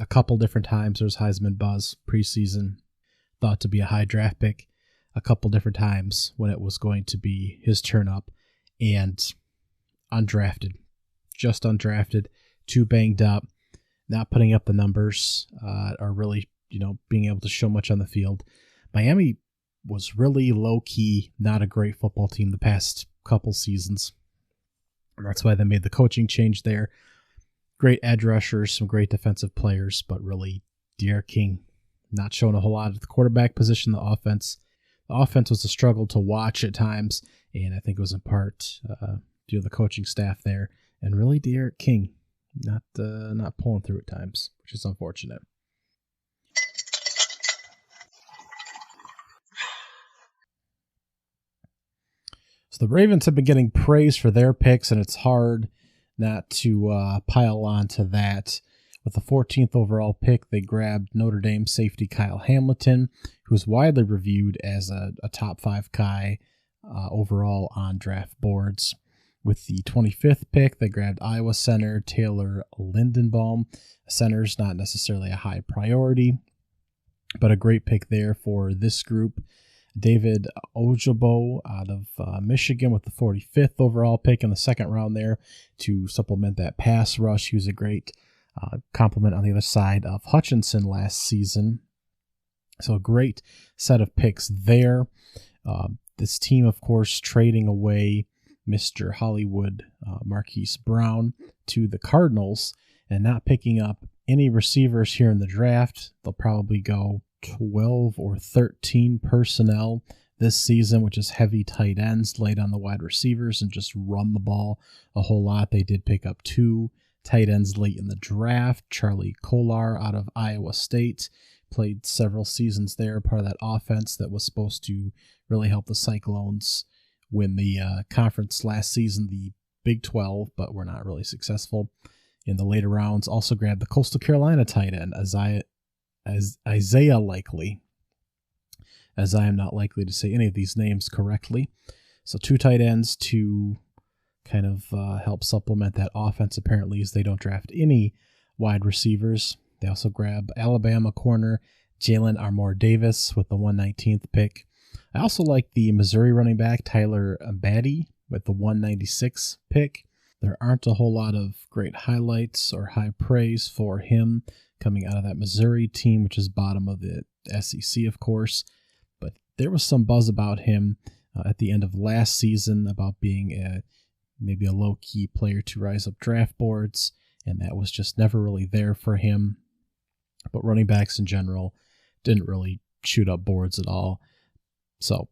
A couple different times, there's Heisman buzz preseason. Thought to be a high draft pick. A couple different times when it was going to be his turn up. And undrafted. Just undrafted. Too banged up. Not putting up the numbers. Or really, being able to show much on the field. Miami was really low-key, not a great football team the past couple seasons. And that's why they made the coaching change there. Great edge rushers, some great defensive players, but really, De'Aaron King not showing a whole lot at the quarterback position. The offense was a struggle to watch at times, and I think it was in part due to the coaching staff there. And really, De'Aaron King not pulling through at times, which is unfortunate. So the Ravens have been getting praise for their picks, and it's hard not to pile on to that. With the 14th overall pick, they grabbed Notre Dame safety Kyle Hamilton, who's widely reviewed as a top 5 guy overall on draft boards. With the 25th pick, they grabbed Iowa center Taylor Lindenbaum. Center's not necessarily a high priority, but a great pick there for this group. David Ojabo out of Michigan with the 45th overall pick in the second round there to supplement that pass rush. He was a great complement on the other side of Hutchinson last season. So a great set of picks there. This team, of course, trading away Mr. Hollywood Marquise Brown to the Cardinals and not picking up any receivers here in the draft. They'll probably go 12 or 13 personnel this season, which is heavy tight ends, light on the wide receivers, and just run the ball a whole lot. They did pick up 2 tight ends late in the draft. Charlie Kolar out of Iowa State played several seasons there, part of that offense that was supposed to really help the Cyclones win the conference last season, the Big 12, but were not really successful in the later rounds. Also grabbed the Coastal Carolina tight end, Isaiah Likely, as I am not likely to say any of these names correctly. So 2 tight ends to kind of help supplement that offense, apparently, as they don't draft any wide receivers. They also grab Alabama corner Jalen Armour Davis with the 119th pick. I also like the Missouri running back Tyler Abadi with the 196th pick. There aren't a whole lot of great highlights or high praise for him coming out of that Missouri team, which is bottom of the SEC, of course. But there was some buzz about him at the end of last season about being maybe a low-key player to rise up draft boards, and that was just never really there for him. But running backs in general didn't really shoot up boards at all. So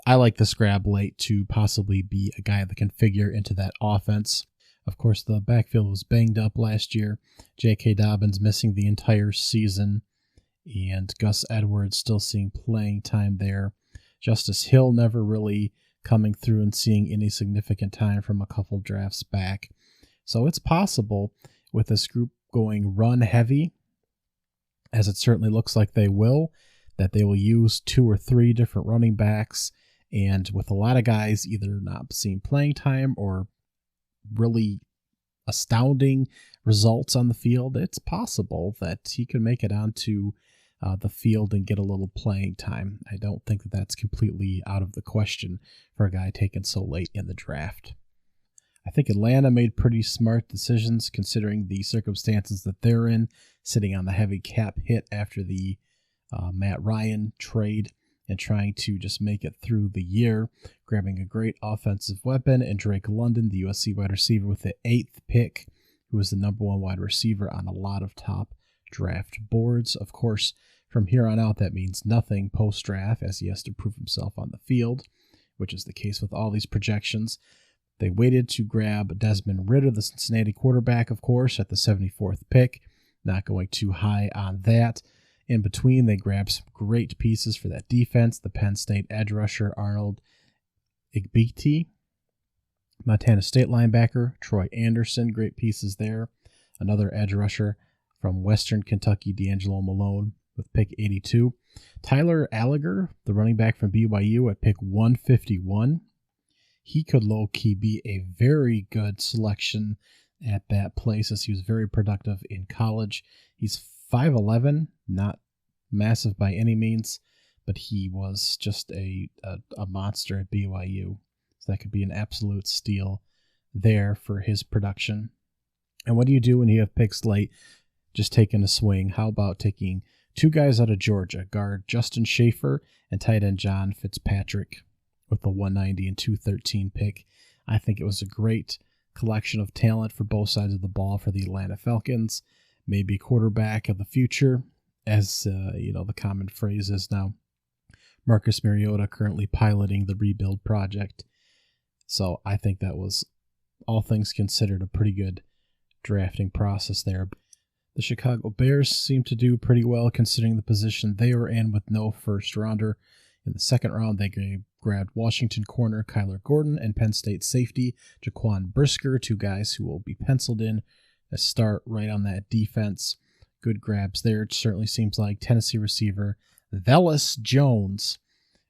I like this grab late to possibly be a guy that can figure into that offense. Of course, the backfield was banged up last year. J.K. Dobbins missing the entire season, and Gus Edwards still seeing playing time there. Justice Hill never really coming through and seeing any significant time from a couple drafts back. So it's possible with this group going run heavy, as it certainly looks like they will, that they will use 2 or 3 different running backs, and with a lot of guys either not seeing playing time or really astounding results on the field, it's possible that he could make it onto the field and get a little playing time. I don't think that that's completely out of the question for a guy taken so late in the draft. I think Atlanta made pretty smart decisions considering the circumstances that they're in, sitting on the heavy cap hit after the Matt Ryan trade and trying to just make it through the year, grabbing a great offensive weapon and Drake London, the USC wide receiver with the 8th pick, who was the number 1 wide receiver on a lot of top draft boards. Of course, from here on out, that means nothing post-draft as he has to prove himself on the field, which is the case with all these projections. They waited to grab Desmond Ridder, the Cincinnati quarterback, of course, at the 74th pick, not going too high on that. In between, they grabbed some great pieces for that defense. The Penn State edge rusher Arnold Igbiti, Montana State linebacker Troy Anderson, great pieces there. Another edge rusher from Western Kentucky, D'Angelo Malone with pick 82. Tyler Alliger, the running back from BYU at pick 151. He could low-key be a very good selection at that place as he was very productive in college. He's 5'11", not massive by any means, but he was just a monster at BYU. So that could be an absolute steal there for his production. And what do you do when you have picks late? Just taking a swing. How about taking 2 guys out of Georgia, guard Justin Schaefer and tight end John Fitzpatrick with the 190 and 213 pick. I think it was a great collection of talent for both sides of the ball for the Atlanta Falcons. Maybe quarterback of the future, as the common phrase is now. Marcus Mariota currently piloting the rebuild project. So I think that was, all things considered, a pretty good drafting process there. The Chicago Bears seem to do pretty well considering the position they were in with no first rounder. In the second round, they grabbed Washington corner Kyler Gordon and Penn State safety Jaquan Brisker, 2 guys who will be penciled in a start right on that defense. Good grabs there. It certainly seems like Tennessee receiver Velus Jones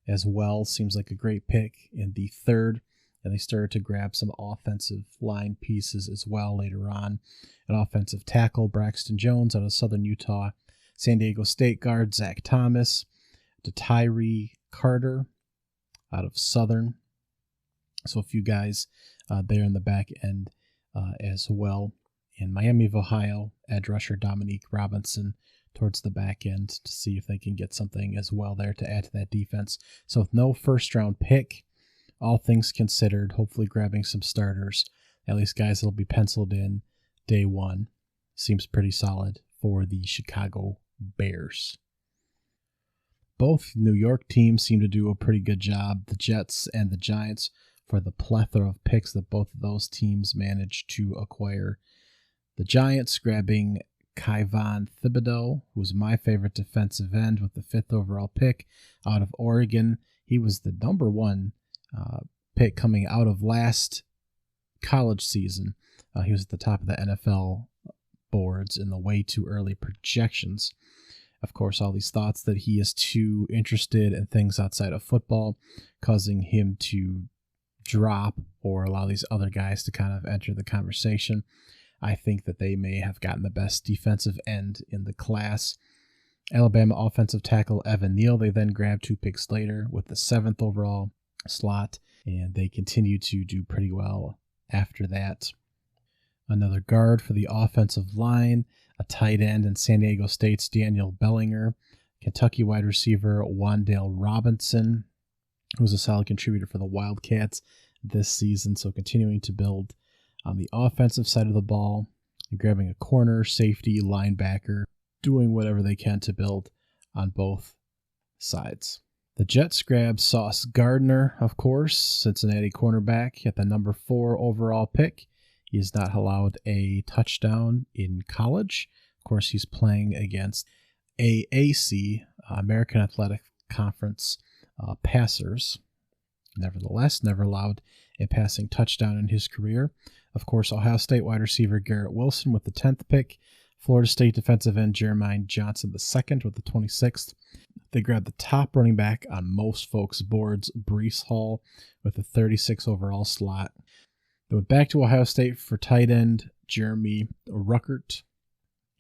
as well seems like a great pick in the 3rd. And they started to grab some offensive line pieces as well later on. An offensive tackle, Braxton Jones out of Southern Utah. San Diego State guard, Zach Thomas. Tyree Carter out of Southern. So a few guys there in the back end as well. And Miami of Ohio, edge rusher Dominique Robinson towards the back end to see if they can get something as well there to add to that defense. So with no first-round pick, all things considered, hopefully grabbing some starters, at least guys that will be penciled in day one, seems pretty solid for the Chicago Bears. Both New York teams seem to do a pretty good job, the Jets and the Giants, for the plethora of picks that both of those teams managed to acquire. The Giants grabbing Kayvon Thibodeau, who was my favorite defensive end with the 5th overall pick out of Oregon. He was the number 1 pick coming out of last college season. He was at the top of the NFL boards in the way too early projections. Of course, all these thoughts that he is too interested in things outside of football, causing him to drop or allow these other guys to kind of enter the conversation. I think that they may have gotten the best defensive end in the class. Alabama offensive tackle Evan Neal, they then grabbed 2 picks later with the 7th overall slot, and they continue to do pretty well after that. Another guard for the offensive line, a tight end in San Diego State's Daniel Bellinger, Kentucky wide receiver Wan'Dale Robinson, who was a solid contributor for the Wildcats this season, so continuing to build on the offensive side of the ball, and grabbing a corner, safety, linebacker, doing whatever they can to build on both sides. The Jets grabbed Sauce Gardner, of course, Cincinnati cornerback at the number 4 overall pick. He has not allowed a touchdown in college. Of course, he's playing against AAC, American Athletic Conference passers. Nevertheless, never allowed a passing touchdown in his career. Of course, Ohio State wide receiver Garrett Wilson with the 10th pick. Florida State defensive end Jeremiah Johnson the 2nd with the 26th. They grabbed the top running back on most folks' boards, Breece Hall, with the 36 overall slot. They went back to Ohio State for tight end Jeremy Ruckert.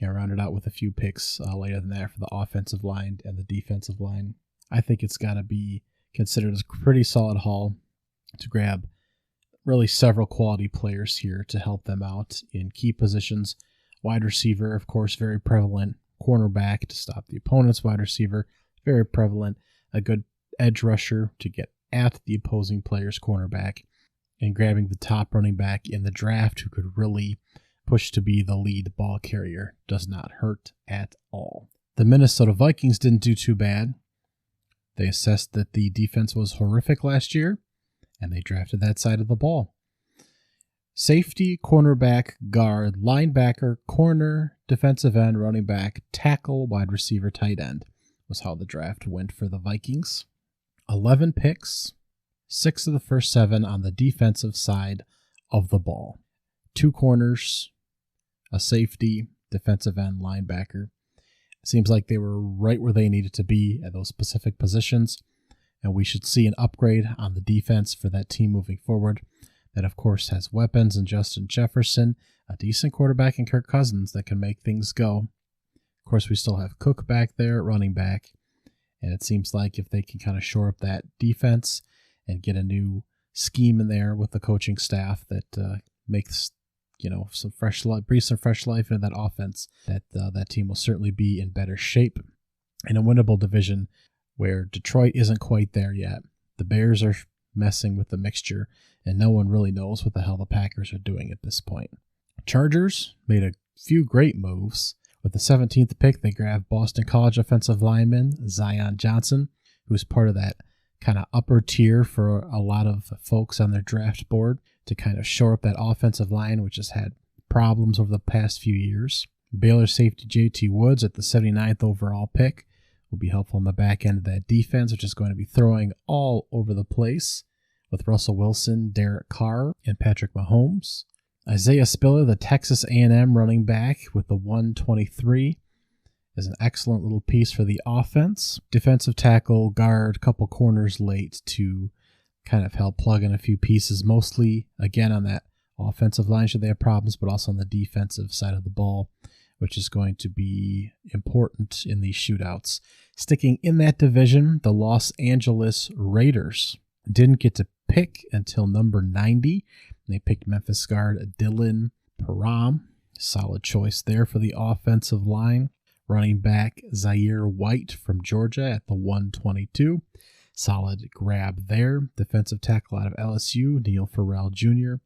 Rounded out with a few picks later than that for the offensive line and the defensive line. I think it's got to be considered a pretty solid haul to grab really several quality players here to help them out in key positions. Wide receiver, of course, very prevalent. Cornerback to stop the opponent's wide receiver, very prevalent. A good edge rusher to get at the opposing player's cornerback. And grabbing the top running back in the draft who could really push to be the lead ball carrier does not hurt at all. The Minnesota Vikings didn't do too bad. They assessed that the defense was horrific last year, and they drafted that side of the ball. Safety, cornerback, guard, linebacker, corner, defensive end, running back, tackle, wide receiver, tight end was how the draft went for the Vikings. 11 picks, 6 of the first 7 on the defensive side of the ball. 2 corners, a safety, defensive end, linebacker. Seems like they were right where they needed to be at those specific positions, and we should see an upgrade on the defense for that team moving forward. That, of course, has weapons in Justin Jefferson, a decent quarterback in Kirk Cousins that can make things go. Of course, we still have Cook back there at running back, and it seems like if they can kind of shore up that defense and get a new scheme in there with the coaching staff that makes some fresh life, breathe some fresh life into that offense, that team will certainly be in better shape in a winnable division where Detroit isn't quite there yet. The Bears are messing with the mixture, and no one really knows what the hell the Packers are doing at this point. Chargers made a few great moves. With the 17th pick, they grabbed Boston College offensive lineman Zion Johnson, who's part of that kind of upper tier for a lot of folks on their draft board to kind of shore up that offensive line, which has had problems over the past few years. Baylor safety J.T. Woods at the 79th overall pick will be helpful on the back end of that defense, which is going to be throwing all over the place with Russell Wilson, Derek Carr, and Patrick Mahomes. Isaiah Spiller, the Texas A&M running back with the 123, is an excellent little piece for the offense. Defensive tackle, guard, couple corners late to kind of help plug in a few pieces, mostly, again, on that offensive line should they have problems, but also on the defensive side of the ball, which is going to be important in these shootouts. Sticking in that division, the Los Angeles Raiders didn't get to pick until number 90. They picked Memphis guard Dylan Parham. Solid choice there for the offensive line. Running back Zaire White from Georgia at the 122. Solid grab there. Defensive tackle out of LSU, Neil Farrell Jr.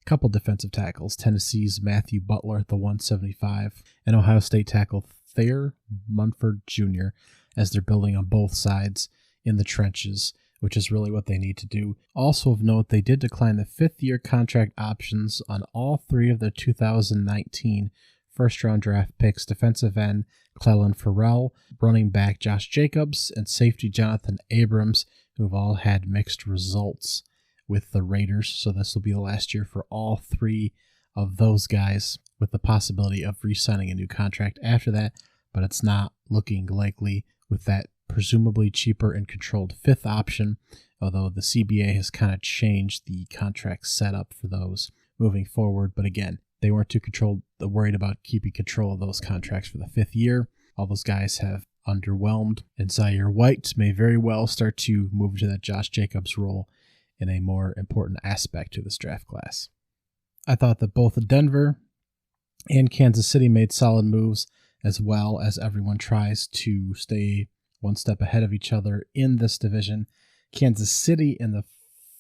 Couple defensive tackles. Tennessee's Matthew Butler at the 175. And Ohio State tackle Thayer Munford Jr. as they're building on both sides in the trenches, which is really what they need to do. Also of note, they did decline the 5th-year contract options on all 3 of the 2019 first-round draft picks, defensive end Clelin Ferrell, running back Josh Jacobs, and safety Jonathan Abrams, who have all had mixed results with the Raiders. So this will be the last year for all 3 of those guys, with the possibility of re-signing a new contract after that, but it's not looking likely with that presumably cheaper and controlled 5th option, although the CBA has kind of changed the contract setup for those moving forward. But again, they weren't too worried about keeping control of those contracts for the 5th year. All those guys have underwhelmed, and Zaire White may very well start to move into that Josh Jacobs role in a more important aspect to this draft class. I thought that both Denver and Kansas City made solid moves, as well as everyone tries to stay one step ahead of each other in this division. Kansas City in the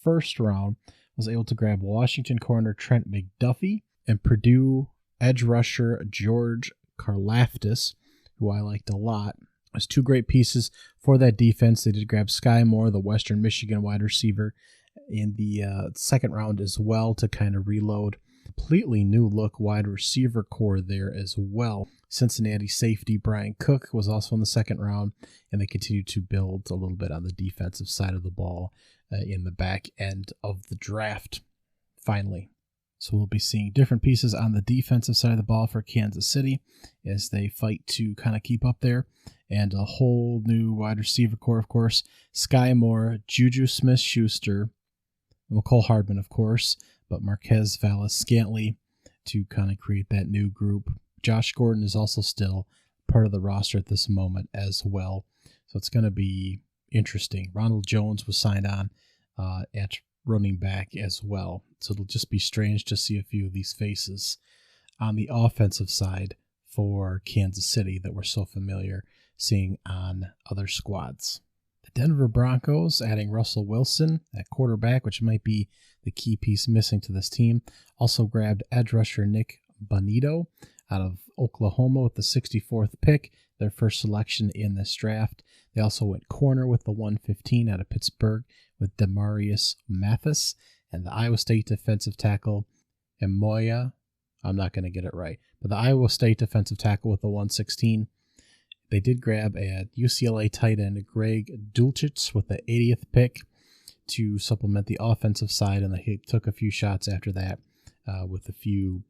first round was able to grab Washington corner Trent McDuffie and Purdue edge rusher George Karlaftis, who I liked a lot. There's 2 great pieces for that defense. They did grab Sky Moore, the Western Michigan wide receiver, in the second round as well to kind of reload Completely new look wide receiver core there as well. Cincinnati safety Brian Cook was also in the second round, and they continue to build a little bit on the defensive side of the ball in the back end of the draft, finally. So we'll be seeing different pieces on the defensive side of the ball for Kansas City as they fight to kind of keep up there. And a whole new wide receiver core, of course. Sky Moore, Juju Smith-Schuster, McCole Hardman, of course, but Marquez Valles-Scantling to kind of create that new group. Josh Gordon is also still part of the roster at this moment as well. So it's going to be interesting. Ronald Jones was signed on at running back as well. So it'll just be strange to see a few of these faces on the offensive side for Kansas City that we're so familiar seeing on other squads. The Denver Broncos adding Russell Wilson at quarterback, which might be the key piece missing to this team. Also grabbed edge rusher Nick Bonito out of Oklahoma with the 64th pick, their first selection in this draft. They also went corner with the 115 out of Pittsburgh with Demarius Mathis, and the Iowa State defensive tackle Emoya, I'm not going to get it right, but the Iowa State defensive tackle with the 116. They did grab a UCLA tight end Greg Dulcich with the 80th pick to supplement the offensive side, and they took a few shots after that with a few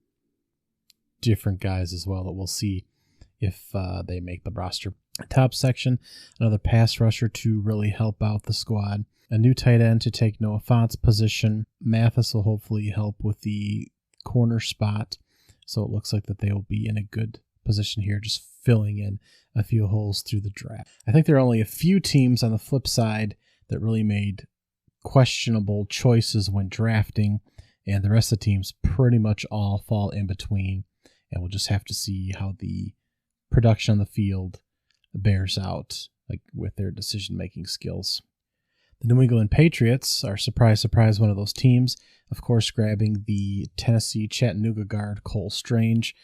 different guys as well that we'll see if they make the roster. Top section, another pass rusher to really help out the squad. A new tight end to take Noah Fant's position. Mathis will hopefully help with the corner spot. So it looks like that they will be in a good position here, just filling in a few holes through the draft. I think there are only a few teams on the flip side that really made questionable choices when drafting, and the rest of the teams pretty much all fall in between. And we'll just have to see how the production on the field bears out, like with their decision-making skills. The New England Patriots are, surprise, one of those teams. Of course, grabbing the Tennessee Chattanooga guard Cole Strange.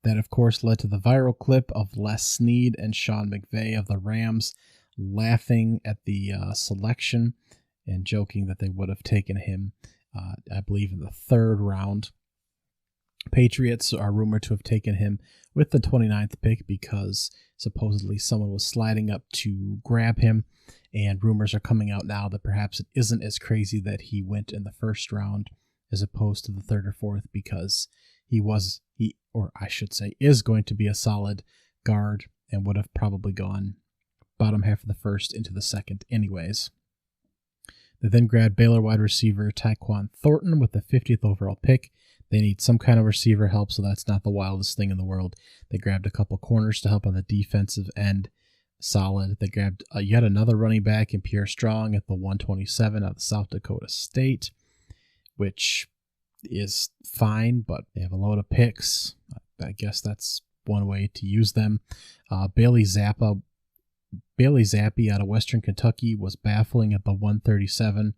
That, of course, led to the viral clip of Les Snead and Sean McVay of the Rams laughing at the selection and joking that they would have taken him, I believe, in the third round. Patriots are rumored to have taken him with the 29th pick because supposedly someone was sliding up to grab him, and rumors are coming out now that perhaps it isn't as crazy that he went in the first round as opposed to the third or fourth, because is going to be a solid guard and would have probably gone bottom half of the first into the second anyways. They then grabbed Baylor wide receiver Tyquan Thornton with the 50th overall pick. They need some kind of receiver help, so that's not the wildest thing in the world. They grabbed a couple corners to help on the defensive end. Solid. They grabbed yet another running back in Pierre Strong at the 127 out of South Dakota State, which is fine, but they have a load of picks. I guess that's one way to use them. Bailey Zappi out of Western Kentucky was baffling at the 137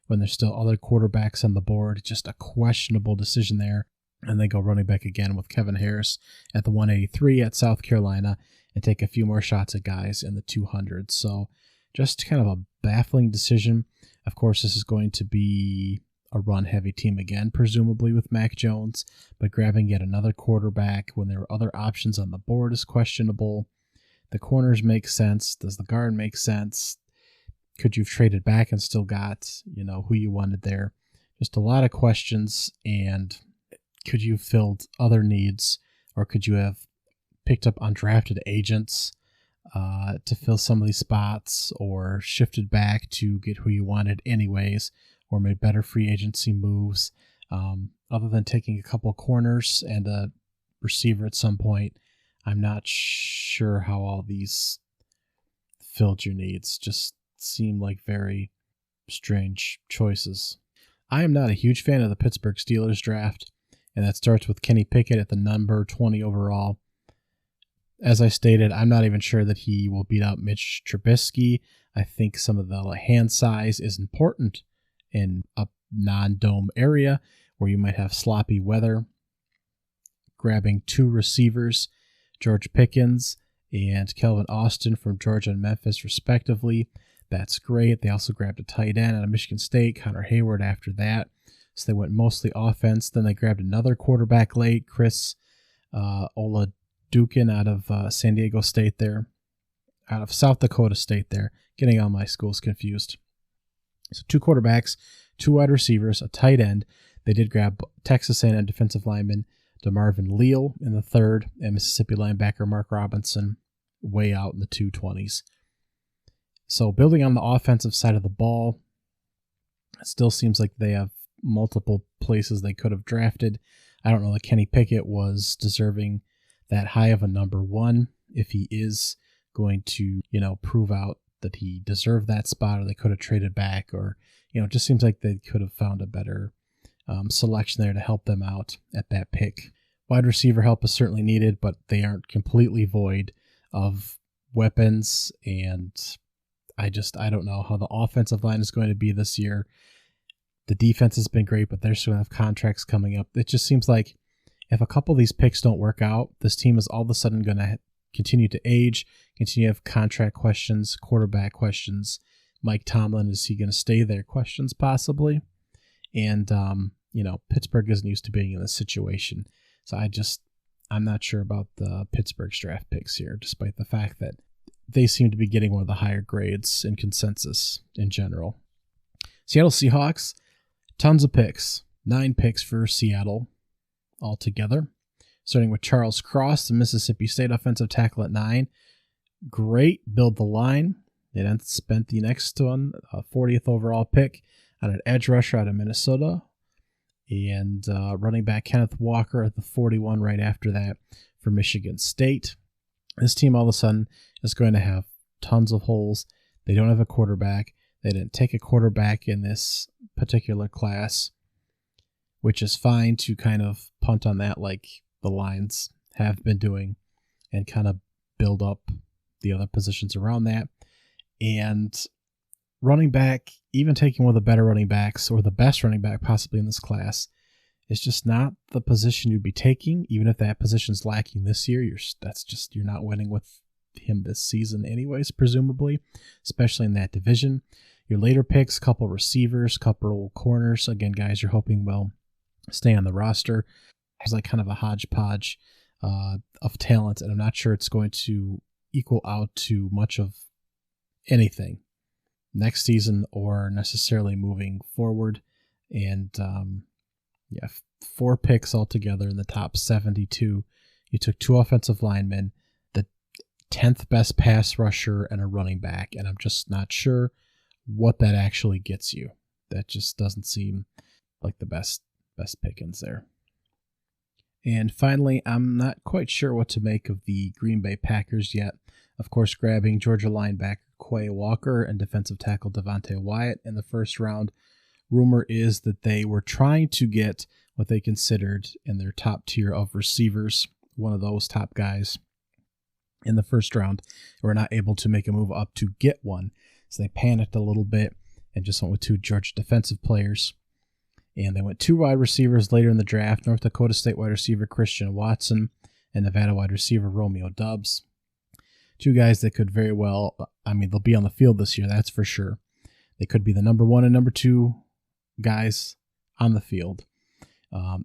when there's still other quarterbacks on the board. Just a questionable decision there. And they go running back again with Kevin Harris at the 183 at South Carolina and take a few more shots at guys in the 200s. So just kind of a baffling decision. Of course, this is going to be a run-heavy team again, presumably with Mac Jones, but grabbing yet another quarterback when there are other options on the board is questionable. The corners make sense. Does the guard make sense? Could you have traded back and still got, who you wanted there? Just a lot of questions, and could you have filled other needs, or could you have picked up undrafted agents to fill some of these spots, or shifted back to get who you wanted anyways, or made better free agency moves? Other than taking a couple of corners and a receiver at some point, I'm not sure how all these filled your needs. Just seem like very strange choices. I am not a huge fan of the Pittsburgh Steelers draft, and that starts with Kenny Pickett at the number 20 overall. As I stated, I'm not even sure that he will beat out Mitch Trubisky. I think some of the hand size is important in a non-dome area where you might have sloppy weather. Grabbing two receivers, George Pickens and Kelvin Austin from Georgia and Memphis, respectively. That's great. They also grabbed a tight end out of Michigan State, Connor Hayward, after that. So they went mostly offense. Then they grabbed another quarterback late, Chris Oladukin out of San Diego State there, out of South Dakota State there, getting all my schools confused. So 2 quarterbacks, 2 wide receivers, a tight end. They did grab Texas A&M defensive lineman DeMarvin Leal in the 3rd, and Mississippi linebacker Mark Robinson way out in the 220s. So building on the offensive side of the ball, it still seems like they have multiple places they could have drafted. I don't know that Kenny Pickett was deserving that high of a number 1. If he is going to, prove out that he deserved that spot, or they could have traded back, or, it just seems like they could have found a better selection there to help them out at that pick. Wide receiver help is certainly needed, but they aren't completely void of weapons, and I don't know how the offensive line is going to be this year. The defense has been great, but they're still going to have contracts coming up. It just seems like if a couple of these picks don't work out, this team is all of a sudden going to continue to age, continue to have contract questions, quarterback questions. Mike Tomlin, is he going to stay there? Questions possibly. And, Pittsburgh isn't used to being in this situation. So I'm not sure about the Pittsburgh's draft picks here, despite the fact that they seem to be getting one of the higher grades in consensus in general. Seattle Seahawks, tons of picks. 9 picks for Seattle altogether. Starting with Charles Cross, the Mississippi State offensive tackle at 9. Great, build the line. They then spent the next one, 40th overall pick, on an edge rusher out of Minnesota. And running back Kenneth Walker at the 41 right after that for Michigan State. This team all of a sudden is going to have tons of holes. They don't have a quarterback. They didn't take a quarterback in this particular class, which is fine to kind of punt on that like the Lions have been doing and kind of build up the other positions around that. And running back, even taking one of the better running backs or the best running back possibly in this class, is just not the position you'd be taking. Even if that position's lacking this year, you're not winning with him this season anyways, presumably, especially in that division. Your later picks, couple receivers, couple corners, again, guys you're hoping will stay on the roster. It's like kind of a hodgepodge of talent, and I'm not sure it's going to equal out to much of anything next season or necessarily moving forward. And 4 picks altogether in the top 72. You took 2 offensive linemen, the 10th best pass rusher, and a running back, and I'm just not sure what that actually gets you. That just doesn't seem like the best pickings there. And finally, I'm not quite sure what to make of the Green Bay Packers yet. Of course, grabbing Georgia linebacker Quay Walker and defensive tackle Devontae Wyatt in the first round. Rumor is that they were trying to get what they considered in their top tier of receivers, one of those top guys in the first round, were not able to make a move up to get one. So they panicked a little bit and just went with 2 Georgia defensive players. And they went 2 wide receivers later in the draft, North Dakota State wide receiver Christian Watson and Nevada wide receiver Romeo Doubs. 2 guys that could very well, they'll be on the field this year, that's for sure. They could be the number 1 and number 2 guys on the field.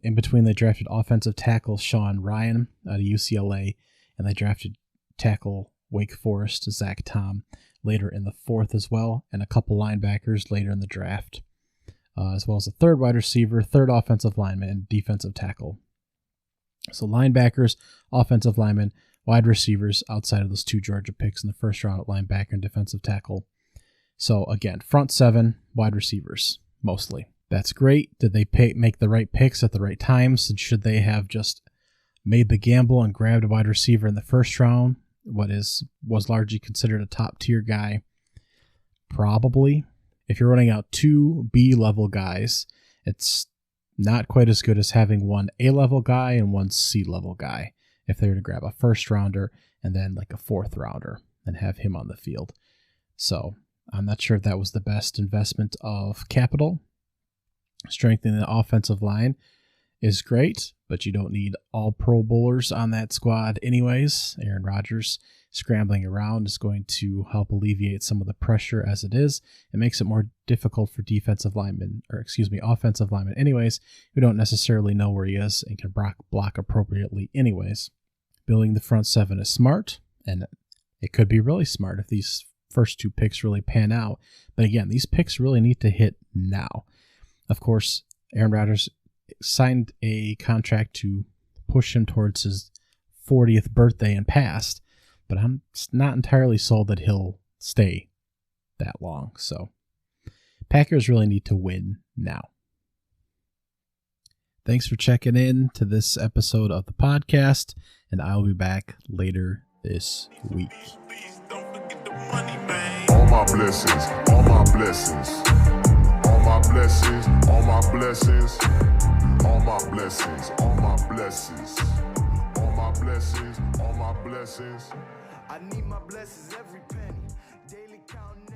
In between, they drafted offensive tackle Sean Ryan out of UCLA, and they drafted tackle Wake Forest Zach Tom later in the 4th as well, and a couple linebackers later in the draft, as well as a 3rd wide receiver, 3rd offensive lineman, and defensive tackle. So linebackers, offensive linemen, wide receivers outside of those 2 Georgia picks in the first round at linebacker and defensive tackle. So again, front 7, wide receivers, mostly. That's great. Did they make the right picks at the right times? Should they have just made the gamble and grabbed a wide receiver in the first round, was largely considered a top-tier guy? Probably. If you're running out 2 B-level guys, it's not quite as good as having 1 A-level guy and 1 C-level guy, if they were to grab a first-rounder and then like a 4th-rounder and have him on the field. So I'm not sure if that was the best investment of capital. Strengthening the offensive line is great, but you don't need all Pro Bowlers on that squad anyways. Aaron Rodgers scrambling around is going to help alleviate some of the pressure as it is. It makes it more difficult for offensive linemen anyways, who don't necessarily know where he is and can block appropriately anyways. Building the front seven is smart, and it could be really smart if these first two picks really pan out. But again, these picks really need to hit now. Of course, Aaron Rodgers signed a contract to push him towards his 40th birthday and past, but I'm not entirely sold that he'll stay that long. So Packers really need to win now. Thanks for checking in to this episode of the podcast, and I'll be back later this week. All my blessings, all my blessings, all my blessings, all my blessings, all my blessings, all my blessings, all my blessings, all my blessings. I need my blessings every penny, daily counting